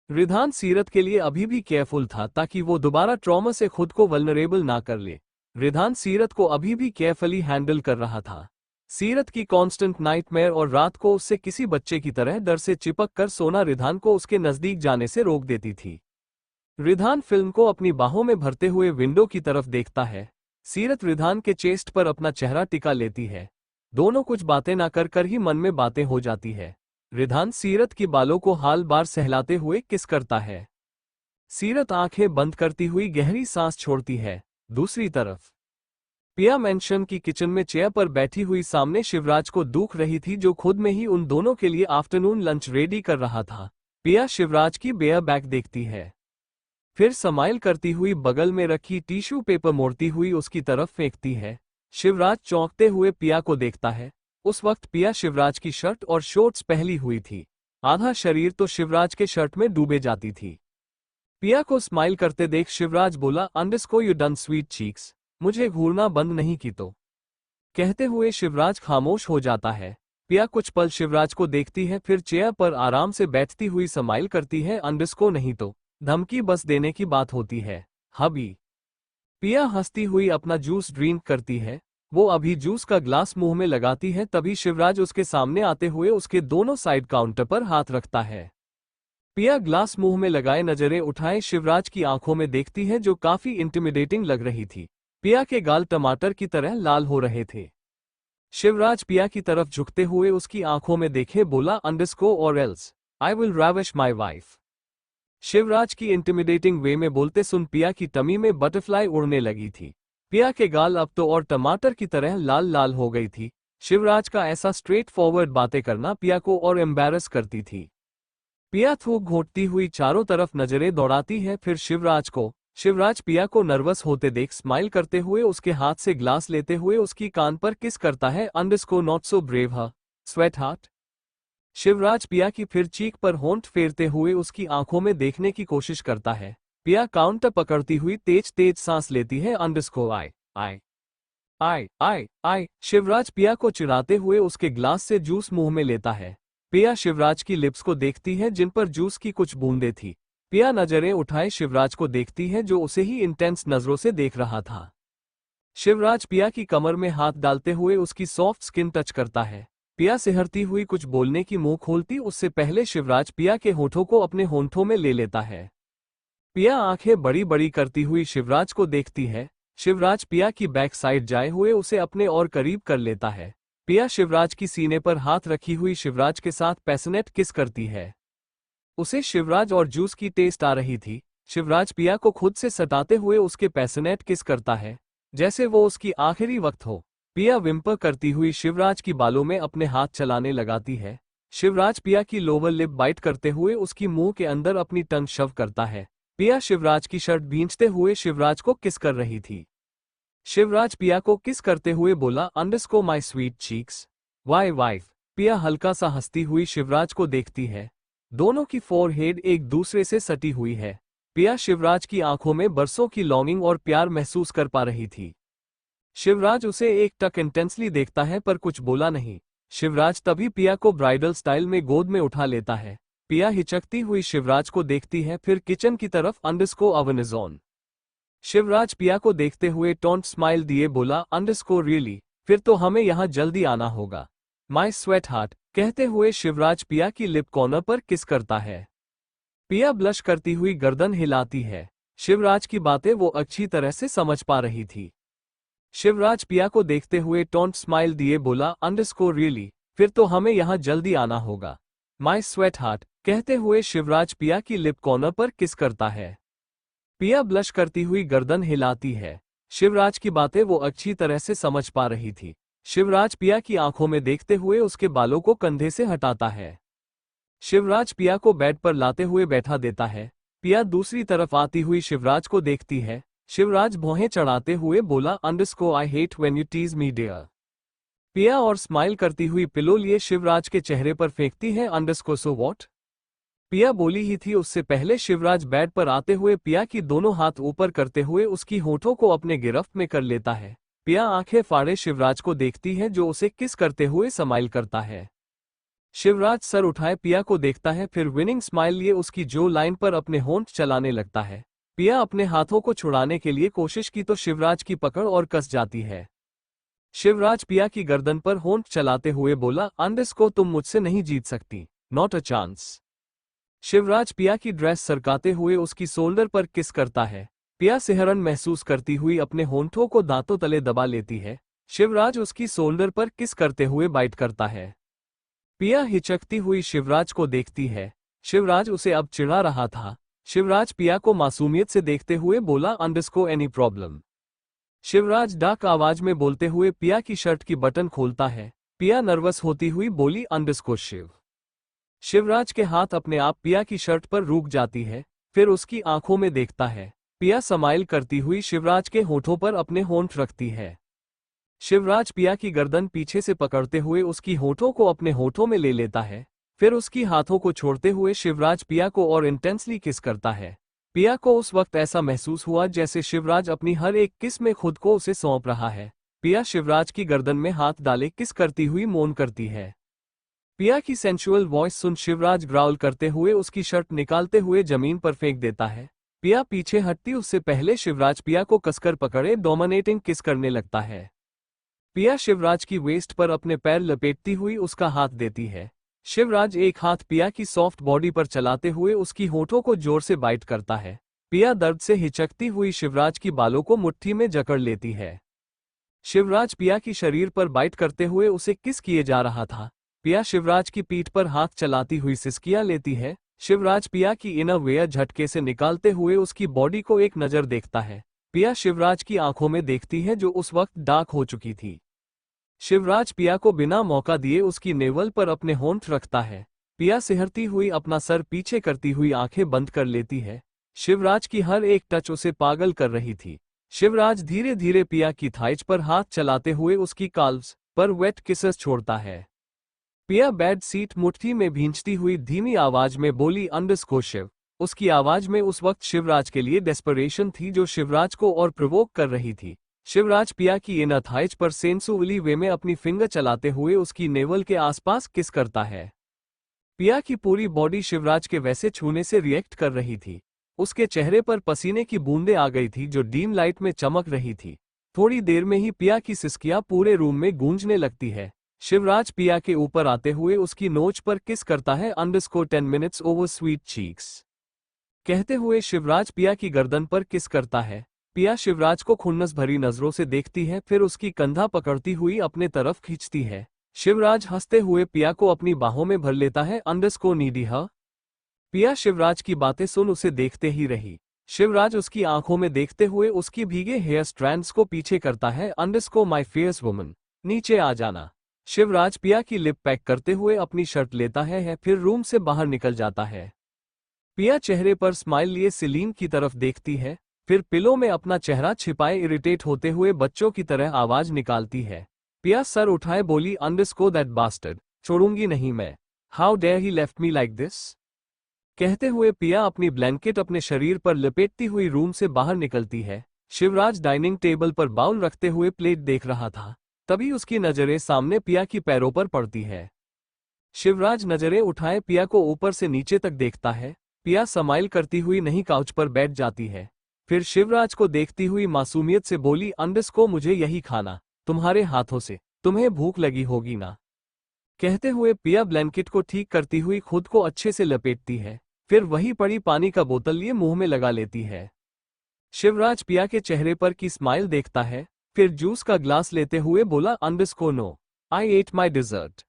रिधान सीरत के लिए अभी भी केयरफुल था ताकि वो दोबारा ट्रॉमा से खुद को वल्नरेबल ना कर ले। रिधान सीरत को अभी भी केयरफुली हैंडल कर रहा था। सीरत की कांस्टेंट नाइटमेयर और रात को उससे किसी बच्चे की तरह डर से चिपक कर सोना रिधान को उसके नजदीक जाने से रोक देती थी। रिधान फिल्म को अपनी बाहों में भरते हुए विंडो की तरफ देखता है। सीरत रिधान के चेस्ट पर अपना चेहरा टिका लेती है। दोनों कुछ बातें ना कर कर ही मन में बातें हो जाती है। रिधान सीरत की बालों को हाल बार सहलाते हुए किस करता है। सीरत आंखें बंद करती हुई गहरी सांस छोड़ती है। दूसरी तरफ पिया मेंशन की किचन में चेयर पर बैठी हुई सामने शिवराज को दूख रही थी, जो खुद में ही उन दोनों के लिए आफ्टरनून लंच रेडी कर रहा था। पिया शिवराज की बेयर बैग देखती है, फिर स्माइल करती हुई बगल में रखी टिश्यू पेपर मोड़ती हुई उसकी तरफ फेंकती है। शिवराज चौंकते हुए पिया को देखता है। उस वक्त पिया शिवराज की शर्ट और शॉर्ट्स पहली हुई थी। आधा शरीर तो शिवराज के शर्ट में डूबे जाती थी। पिया को स्माइल करते देख शिवराज बोला, underscore you done sweet cheeks, मुझे घूरना बंद नहीं की तो। कहते हुए शिवराज खामोश हो जाता है। पिया कुछ पल शिवराज को देखती है, फिर चेयर पर आराम से बैठती हुई स्माइल करती है, अंडरस्को नहीं तो धमकी बस देने की बात होती है हबी। पिया हंसती हुई अपना जूस ड्रिंक करती है। वो अभी जूस का ग्लास मुंह में लगाती है, तभी शिवराज उसके सामने आते हुए उसके दोनों साइड काउंटर पर हाथ रखता है। पिया ग्लास मुंह में लगाए नजरें उठाए शिवराज की आंखों में देखती है, जो काफी इंटिमिडेटिंग लग रही थी। पिया के गाल टमाटर की तरह लाल हो रहे थे। शिवराज पिया की तरफ झुकते हुए उसकी आंखों में देखे बोला, अंडरस्को और else I will ravish my wife. Shivraj की इंटिमिडेटिंग वे में बोलते सुन पिया की टमी में बटरफ्लाई उड़ने लगी थी। पिया के गाल अब तो और टमाटर की तरह लाल लाल हो गई थी। शिवराज का ऐसा स्ट्रेट फॉरवर्ड बातें करना पिया को और एम्बैरस करती थी। पिया थूक घोंटती हुई चारों तरफ नजरें दौड़ाती है, फिर शिवराज को। शिवराज पिया को नर्वस होते देख स्माइल करते हुए उसके हाथ से ग्लास लेते हुए उसकी कान पर किस करता है, अंडरस्को नॉट सो ब्रेव ह स्वेट हार्ट। शिवराज पिया की फिर चीक पर होंठ फेरते हुए उसकी आंखों में देखने की कोशिश करता है। पिया काउंटर पकड़ती हुई तेज तेज सांस लेती है। अंडरस्कोर आई आई आई आई आई। शिवराज पिया को चिढ़ाते हुए उसके ग्लास से जूस मुंह में लेता है। पिया शिवराज की लिप्स को देखती है जिन पर जूस की कुछ बूंदें थी। पिया नजरें उठाए शिवराज को देखती है जो उसे ही इंटेंस नजरों से देख रहा था। शिवराज पिया की कमर में हाथ डालते हुए उसकी सॉफ्ट स्किन टच करता है। पिया सिहरती हुई कुछ बोलने की मुंह खोलती उससे पहले शिवराज पिया के होठों को अपने होंठों में ले लेता है। पिया आंखें बड़ी बड़ी करती हुई शिवराज को देखती है। शिवराज पिया की बैक साइड जाए हुए उसे अपने और करीब कर लेता है। पिया शिवराज की सीने पर हाथ रखी हुई शिवराज के साथ पैशनेट किस करती है। उसे शिवराज और जूस की टेस्ट आ रही थी। शिवराज पिया को खुद से सटाते हुए उसके पैशनेट किस करता है जैसे वो उसकी आखिरी वक्त हो। पिया विम्पर करती हुई शिवराज की बालों में अपने हाथ चलाने लगाती है। शिवराज पिया की लोअर लिप बाइट करते हुए उसकी मुंह के अंदर अपनी टंग शव करता है। पिया शिवराज की शर्ट भींचते हुए शिवराज को किस कर रही थी। शिवराज पिया को किस करते हुए बोला, underscore my sweet cheeks why wife. Piya हल्का सा हंसती हुई शिवराज को देखती है। दोनों की फोरहेड एक दूसरे से सटी हुई है। पिया शिवराज की आंखों में बरसों की लॉन्गिंग और प्यार महसूस कर पा रही थी। शिवराज उसे एक टक इंटेंसली देखता है पर कुछ बोला नहीं। शिवराज तभी पिया को ब्राइडल स्टाइल में गोद में उठा लेता है। पिया हिचकती हुई शिवराज को देखती है फिर किचन की तरफ। Underscore oven is on. Shivraj पिया को देखते हुए टॉन्ट स्माइल दिए बोला, अंडरस्कोर रियली, फिर तो हमें यहाँ जल्दी आना होगा माई स्वेट हार्ट। कहते हुए शिवराज पिया की लिप कॉर्नर पर किस करता है। पिया ब्लश करती हुई गर्दन हिलाती है। शिवराज की बातें वो अच्छी तरह से समझ पा रही थी। शिवराज पिया को देखते हुए टॉन्ट स्माइल दिए बोला, अंडरस्कोर रियली, फिर तो हमें यहाँ जल्दी आना होगा माई स्वेट हार्ट। कहते हुए शिवराज पिया की लिप कॉर्नर पर किस करता है। पिया ब्लश करती हुई गर्दन हिलाती है। शिवराज की बातें वो अच्छी तरह से समझ पा रही थी। शिवराज पिया की आंखों में देखते हुए उसके बालों को कंधे से हटाता है। शिवराज पिया को बेड पर लाते हुए बैठा देता है। पिया दूसरी तरफ आती हुई शिवराज को देखती है। शिवराज भौहें चढ़ाते हुए बोला, underscore I hate when you tease me dear. Piya और स्माइल करती हुई पिलो लिए शिवराज के चेहरे पर फेंकती है। Underscore so what. पिया बोली ही थी उससे पहले शिवराज बेड पर आते हुए पिया की दोनों हाथ ऊपर करते हुए उसकी होठों को अपने गिरफ्त में कर लेता है। पिया आंखें फाड़े शिवराज को देखती है जो उसे किस करते हुए स्माइल करता है। शिवराज सर उठाए पिया को देखता है फिर विनिंग स्माइल लिए उसकी जो लाइन पर अपने होंठ चलाने लगता है। पिया अपने हाथों को छुड़ाने के लिए कोशिश की तो शिवराज की पकड़ और कस जाती है। शिवराज पिया की गर्दन पर होंठ चलाते हुए बोला, अंडरस्कोर तुम मुझसे नहीं जीत सकती, नॉट अ चांस। शिवराज पिया की ड्रेस सरकाते हुए उसकी शोल्डर पर किस करता है। पिया सिहरन महसूस करती हुई अपने होंठों को दांतों तले दबा लेती है। शिवराज उसकी शोल्डर पर किस करते हुए बाइट करता है। पिया हिचकती हुई शिवराज को देखती है। शिवराज उसे अब चिढ़ा रहा था। शिवराज पिया को मासूमियत से देखते हुए बोला, underscore any problem. Shivraj dark आवाज में बोलते हुए पिया की शर्ट की बटन खोलता है। पिया नर्वस होती हुई बोली, अंडरस्कोर शिव। शिवराज के हाथ अपने आप पिया की शर्ट पर रुक जाती है फिर उसकी आंखों में देखता है। पिया स्माइल करती हुई शिवराज के होठों पर अपने होंठ रखती है। शिवराज पिया की गर्दन पीछे से पकड़ते हुए उसकी होठों को अपने होठों में ले लेता है फिर उसकी हाथों को छोड़ते हुए शिवराज पिया को और इंटेंसली किस करता है। पिया को उस वक्त ऐसा महसूस हुआ जैसे शिवराज अपनी हर एक किस में खुद को उसे सौंप रहा है। पिया शिवराज की गर्दन में हाथ डाले किस करती हुई मौन करती है। पिया की सेंसुअल वॉइस सुन शिवराज ग्राउल करते हुए उसकी शर्ट निकालते हुए जमीन पर फेंक देता है। पिया पीछे हटती उससे पहले शिवराज पिया को कसकर पकड़े डोमिनेटिंग किस करने लगता है। पिया शिवराज की वेस्ट पर अपने पैर लपेटती हुई उसका हाथ देती है। शिवराज एक हाथ पिया की सॉफ्ट बॉडी पर चलाते हुए उसकी होठों को जोर से बाइट करता है। पिया दर्द से हिचकती हुई शिवराज की बालों को मुट्ठी में जकड़ लेती है। शिवराज पिया की शरीर पर बाइट करते हुए उसे किस किए जा रहा था। पिया शिवराज की पीठ पर हाथ चलाती हुई सिसकियां लेती है। शिवराज पिया की इनर वेयर झटके से निकालते हुए उसकी बॉडी को एक नज़र देखता है। पिया शिवराज की आंखों में देखती है जो उस वक्त डार्क हो चुकी थी। शिवराज पिया को बिना मौका दिए उसकी नेवल पर अपने होंठ रखता है। पिया सिहरती हुई अपना सर पीछे करती हुई आंखें बंद कर लेती है। शिवराज की हर एक टच उसे पागल कर रही थी। शिवराज धीरे धीरे पिया की थाइज पर हाथ चलाते हुए उसकी काल्व्स पर वेट किसेस छोड़ता है। पिया बेड सीट मुट्ठी में भींचती हुई धीमी आवाज में बोली, अंडरस्कोर शिव, उसकी आवाज में उस वक्त शिवराज के लिए डेस्परेशन थी जो शिवराज को और प्रोवोक कर रही थी। शिवराज पिया की इनर थाइज पर सेंसुअली वे में अपनी फिंगर चलाते हुए उसकी नेवल के आसपास किस करता है। पिया की पूरी बॉडी शिवराज के वैसे छूने से रिएक्ट कर रही थी। उसके चेहरे पर पसीने की बूंदें आ गई थी जो डीम लाइट में चमक रही थी। थोड़ी देर में ही पिया की सिसकियां पूरे रूम में गूंजने लगती है। शिवराज पिया के ऊपर आते हुए उसकी नोच पर किस करता है _10 मिनट्स ओवर स्वीट चीक्स कहते हुए शिवराज पिया की गर्दन पर किस करता है। पिया शिवराज को खुन्नस भरी नजरों से देखती है, फिर उसकी कंधा पकड़ती हुई अपने तरफ खींचती है। शिवराज हंसते हुए पिया को अपनी बाहों में भर लेता है _नीडी हर। पिया शिवराज की बातें सुन उसे देखते ही रही। शिवराज उसकी आंखों में देखते हुए उसकी भीगे हेयर स्ट्रैंड्स को पीछे करता है माय फेयर्स वुमन, नीचे आ जाना। शिवराज पिया की लिप पैक करते हुए अपनी शर्ट लेता है, फिर रूम से बाहर निकल जाता है। पिया चेहरे पर स्माइल लिए सीलिंग की तरफ देखती है, फिर पिलो में अपना चेहरा छिपाए इरिटेट होते हुए बच्चों की तरह आवाज निकालती है। पिया सर उठाए बोली दैट बास्टर्ड, छोड़ूंगी नहीं मैं। How dare he left me like this. कहते हुए पिया अपनी ब्लैंकेट अपने शरीर पर लपेटती हुई रूम से बाहर निकलती है। शिवराज डाइनिंग टेबल पर बाउल रखते हुए प्लेट देख रहा था। तभी उसकी नजरें सामने पिया की पैरों पर पड़ती है। शिवराज नजरें उठाए पिया को ऊपर से नीचे तक देखता है। पिया स्माइल करती हुई नहीं काउच पर बैठ जाती है। फिर शिवराज को देखती हुई मासूमियत से बोली मुझे यही खाना, तुम्हारे हाथों से, तुम्हें भूख लगी होगी ना। कहते हुए पिया ब्लैंकेट को ठीक करती हुई खुद को अच्छे से लपेटती है, फिर वही पड़ी पानी का बोतल लिए मुंह में लगा लेती है। शिवराज पिया के चेहरे पर की स्माइल देखता है, फिर जूस का ग्लास लेते हुए बोला no, I ate my dessert.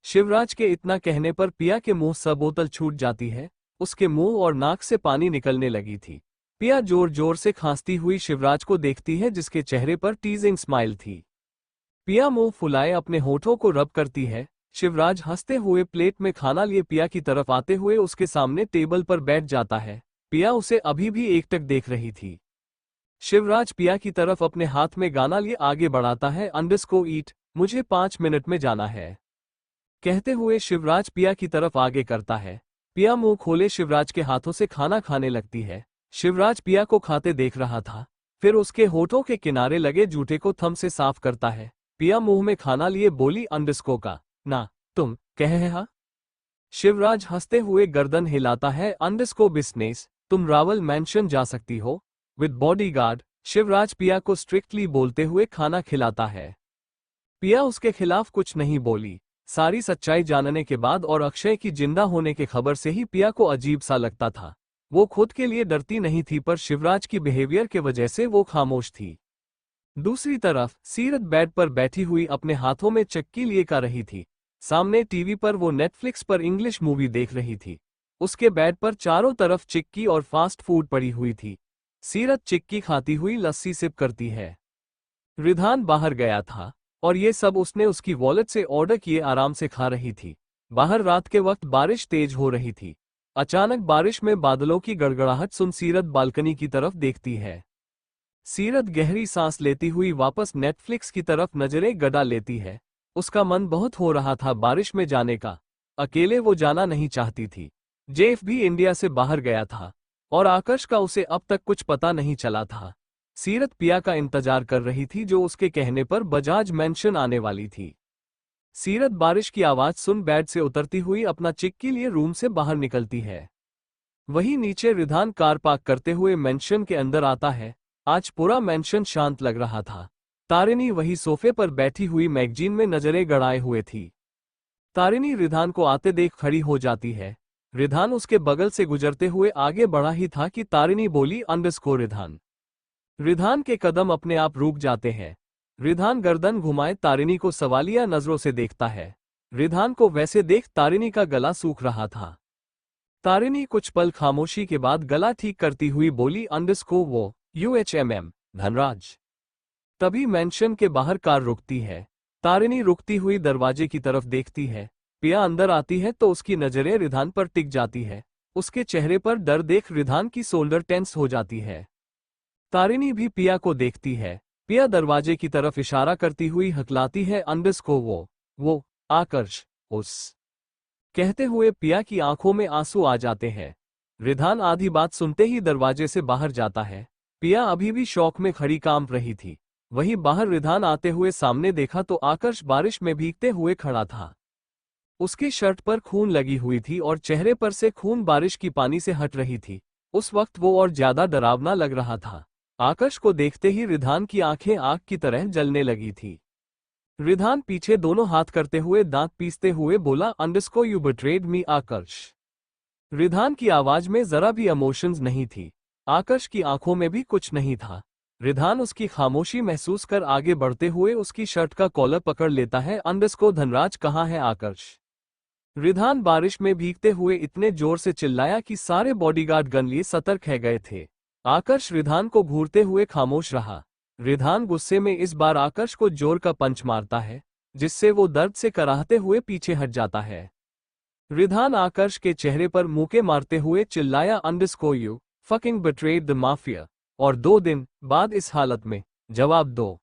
Shivraj के इतना कहने पर पिया के मुंह से बोतल छूट जाती है। उसके मुंह और नाक से पानी निकलने लगी थी। पिया जोर जोर से खांसती हुई शिवराज को देखती है, जिसके चेहरे पर टीजिंग स्माइल थी। पिया मुंह फुलाए अपने होठों को रब करती है। शिवराज हंसते हुए प्लेट में खाना लिए पिया की तरफ आते हुए उसके सामने टेबल पर बैठ जाता है। पिया उसे अभी भी एकटक देख रही थी। शिवराज पिया की तरफ अपने हाथ में गाना लिए आगे बढ़ाता है ईट, मुझे 5 मिनट में जाना है। कहते हुए शिवराज पिया की तरफ आगे करता है। पिया मुंह खोले शिवराज के हाथों से खाना खाने लगती है। शिवराज पिया को खाते देख रहा था, फिर उसके होठों के किनारे लगे जूठे को थम से साफ करता है। पिया मुंह में खाना लिए बोली का ना, तुम कह हा। शिवराज हंसते हुए गर्दन हिलाता है बिजनेस, तुम रावल मैंशन जा सकती हो विद बॉडीगार्ड। शिवराज पिया को स्ट्रिक्टली बोलते हुए खाना खिलाता है। पिया उसके खिलाफ कुछ नहीं बोली। सारी सच्चाई जानने के बाद और अक्षय की जिंदा होने की खबर से ही पिया को अजीब सा लगता था। वो खुद के लिए डरती नहीं थी, पर शिवराज की बिहेवियर के वजह से वो खामोश थी। दूसरी तरफ सीरत बेड पर बैठी हुई अपने हाथों में चक्की लिए कर रही थी। सामने टीवी पर वो नेटफ्लिक्स पर इंग्लिश मूवी देख रही थी। उसके बेड पर चारों तरफ चिक्की और फास्ट फूड पड़ी हुई थी। सीरत चिक्की खाती हुई लस्सी सिप करती है। रिधान बाहर गया था और ये सब उसने उसकी वॉलेट से ऑर्डर किए आराम से खा रही थी। बाहर रात के वक्त बारिश तेज हो रही थी। अचानक बारिश में बादलों की गड़गड़ाहट सुन सीरत बालकनी की तरफ देखती है। सीरत गहरी सांस लेती हुई वापस नेटफ्लिक्स की तरफ नजरें गड़ा लेती है। उसका मन बहुत हो रहा था बारिश में जाने का। अकेले वो जाना नहीं चाहती थी। जेफ भी इंडिया से बाहर गया था और आकाश का उसे अब तक कुछ पता नहीं चला था। सीरत पिया का इंतजार कर रही थी, जो उसके कहने पर बजाज मैंशन आने वाली थी। सीरत बारिश की आवाज सुन बेड से उतरती हुई अपना चिक्की लिए रूम से बाहर निकलती है। वहीं नीचे रिधान कार पार्क करते हुए मैंशन के अंदर आता है। आज पूरा मैंशन शांत लग रहा था। तारिणी वही सोफे पर बैठी हुई मैगजीन में नजरें गड़ाए हुए थी। तारिणी रिधान को आते देख खड़ी हो जाती है। रिधान उसके बगल से गुजरते हुए आगे बढ़ा ही था कि तारिणी बोली रिधान। रिधान के कदम अपने आप रुक जाते हैं। रिधान गर्दन घुमाए तारिणी को सवालिया नजरों से देखता है। रिधान को वैसे देख तारिणी का गला सूख रहा था। तारिणी कुछ पल खामोशी के बाद गला ठीक करती हुई बोली वो UHMM धनराज। तभी मैंशन के बाहर कार रुकती है। तारिणी रुकती हुई दरवाजे की तरफ देखती है। पिया अंदर आती है तो उसकी नजरें रिधान पर टिक जाती है। उसके चेहरे पर डर देख रिधान की शोल्डर टेंस हो जाती है। तारिणी भी पिया को देखती है। पिया दरवाजे की तरफ इशारा करती हुई हकलाती है वो आकर्ष उस कहते हुए पिया की आंखों में आंसू आ जाते हैं। रिधान आधी बात सुनते ही दरवाजे से बाहर जाता है। पिया अभी भी शौक में खड़ी कांप रही थी। वहीं बाहर रिधान आते हुए सामने देखा तो आकर्ष बारिश में भीगते हुए खड़ा था। उसकी शर्ट पर खून लगी हुई थी और चेहरे पर से खून बारिश की पानी से हट रही थी। उस वक्त वो और ज्यादा डरावना लग रहा था। आकर्ष को देखते ही रिधान की आंखें आग की तरह जलने लगी थी। रिधान पीछे दोनों हाथ करते हुए दांत पीसते हुए बोला, underscore you betrayed me आकर्ष। Ridhan की आवाज में जरा भी इमोशंस नहीं थी। आकर्ष की आंखों में भी कुछ नहीं था। रिधान उसकी खामोशी महसूस कर आगे बढ़ते हुए उसकी शर्ट का कॉलर पकड़ लेता है। अंडरस्को धनराज कहाँ है आकर्ष? रिधान बारिश में भीगते हुए इतने जोर से चिल्लाया कि सारे बॉडीगार्ड गन लिए सतर्क है गए थे। आकर्ष रिधान को घूरते हुए खामोश रहा। रिधान गुस्से में इस बार आकर्ष को जोर का पंच मारता है, जिससे वो दर्द से कराहते हुए पीछे हट जाता है। रिधान आकर्ष के चेहरे पर मुक्के मारते हुए चिल्लाया, अंडरस्को you fucking betrayed the mafia, और 2 दिन बाद इस हालत में जवाब दो।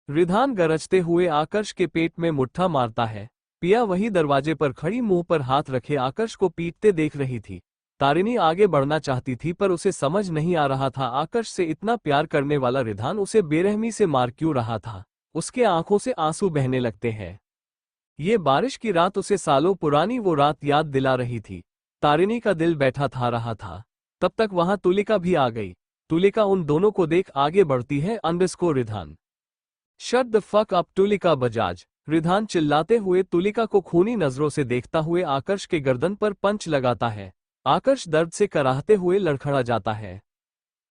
रिधान गरजते हुए आकर्ष के पेट में मुट्ठा मारता है। पिया वही दरवाजे पर खड़ी मुंह पर हाथ रखे आकर्ष को पीटते देख रही थी। तारिणी आगे बढ़ना चाहती थी पर उसे समझ नहीं आ रहा था आकर्ष से इतना प्यार करने वाला रिधान उसे बेरहमी से मार क्यों रहा था। उसके आंखों से आंसू बहने लगते हैं। ये बारिश की रात उसे सालों पुरानी वो रात याद दिला रही थी। तारिणी का दिल बैठा था रहा था। तब तक वहां तुलिका भी आ गई। तुलिका उन दोनों को देख आगे बढ़ती है। अंडरस्को Ridhan. Shut the fuck up Tulika Bajaj. Ridhan चिल्लाते हुए तुलिका को खूनी नजरों से देखता हुए आकर्ष के गर्दन पर पंच लगाता है। आकर्ष दर्द से कराहते हुए लड़खड़ा जाता है।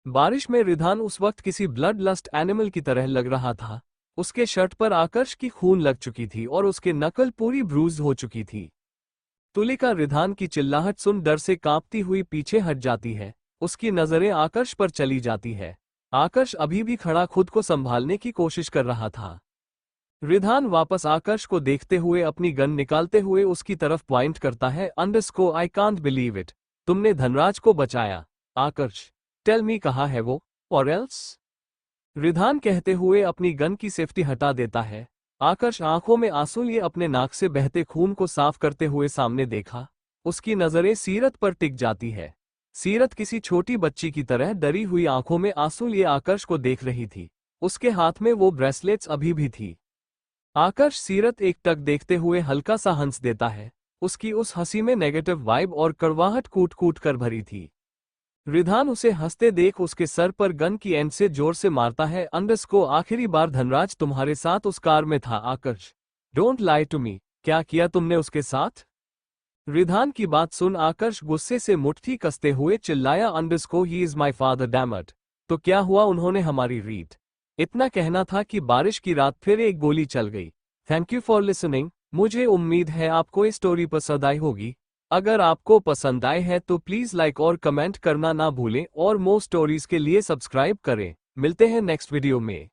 बारिश में रिधान उस वक्त किसी ब्लड लस्ट एनिमल की तरह लग रहा था। उसके शर्ट पर आकर्ष की खून लग चुकी थी और उसके नकल पूरी ब्रूज हो चुकी थी। तुलिका रिधान की चिल्लाहट सुन डर से कांपती हुई पीछे हट जाती है। उसकी नजरें आकर्ष पर चली जाती है। आकर्ष अभी भी खड़ा खुद को संभालने की कोशिश कर रहा था। रिधान वापस आकर्ष को देखते हुए अपनी गन निकालते हुए उसकी तरफ पॉइंट करता है। Underscore I can't believe it, तुमने धनराज को बचाया। आकर्ष, टेल मी कहाँ है वो, और एल्स? रिधान कहते हुए अपनी गन की सेफ्टी हटा देता है। आकर्ष आंखों में आंसू लिए अपने नाक से बहते खून को साफ करते हुए सामने देखा। उसकी नजरें सीरत पर टिक जाती है। सीरत किसी छोटी बच्ची की तरह डरी हुई आंखों में आंसू लिए आकर्ष को देख रही थी। उसके हाथ में वो ब्रेसलेट्स अभी भी थी। आकर्ष सीरत एक टक देखते हुए हल्का सा हंस देता है। उसकी उस हंसी में नेगेटिव वाइब और कड़वाहट कूट कूट कर भरी थी। रिधान उसे हंसते देख उसके सर पर गन की एंड से जोर से मारता है। अंडरस्को आखिरी बार धनराज तुम्हारे साथ उस कार में था आकर्ष। डोंट लाई टू मी, क्या किया तुमने उसके साथ? रिधान की बात सुन आकर्ष गुस्से से मुट्ठी कसते हुए चिल्लाया, अंडरस्को ही इज माई फादर डैमट। तो क्या हुआ, उन्होंने हमारी रीड। इतना कहना था कि बारिश की रात फिर एक गोली चल गई। Thank you for listening. मुझे उम्मीद है आपको ये स्टोरी पसंद आई होगी। अगर आपको पसंद आए है तो प्लीज लाइक और कमेंट करना ना भूलें और मोर स्टोरीज के लिए सब्सक्राइब करें। मिलते हैं नेक्स्ट वीडियो में।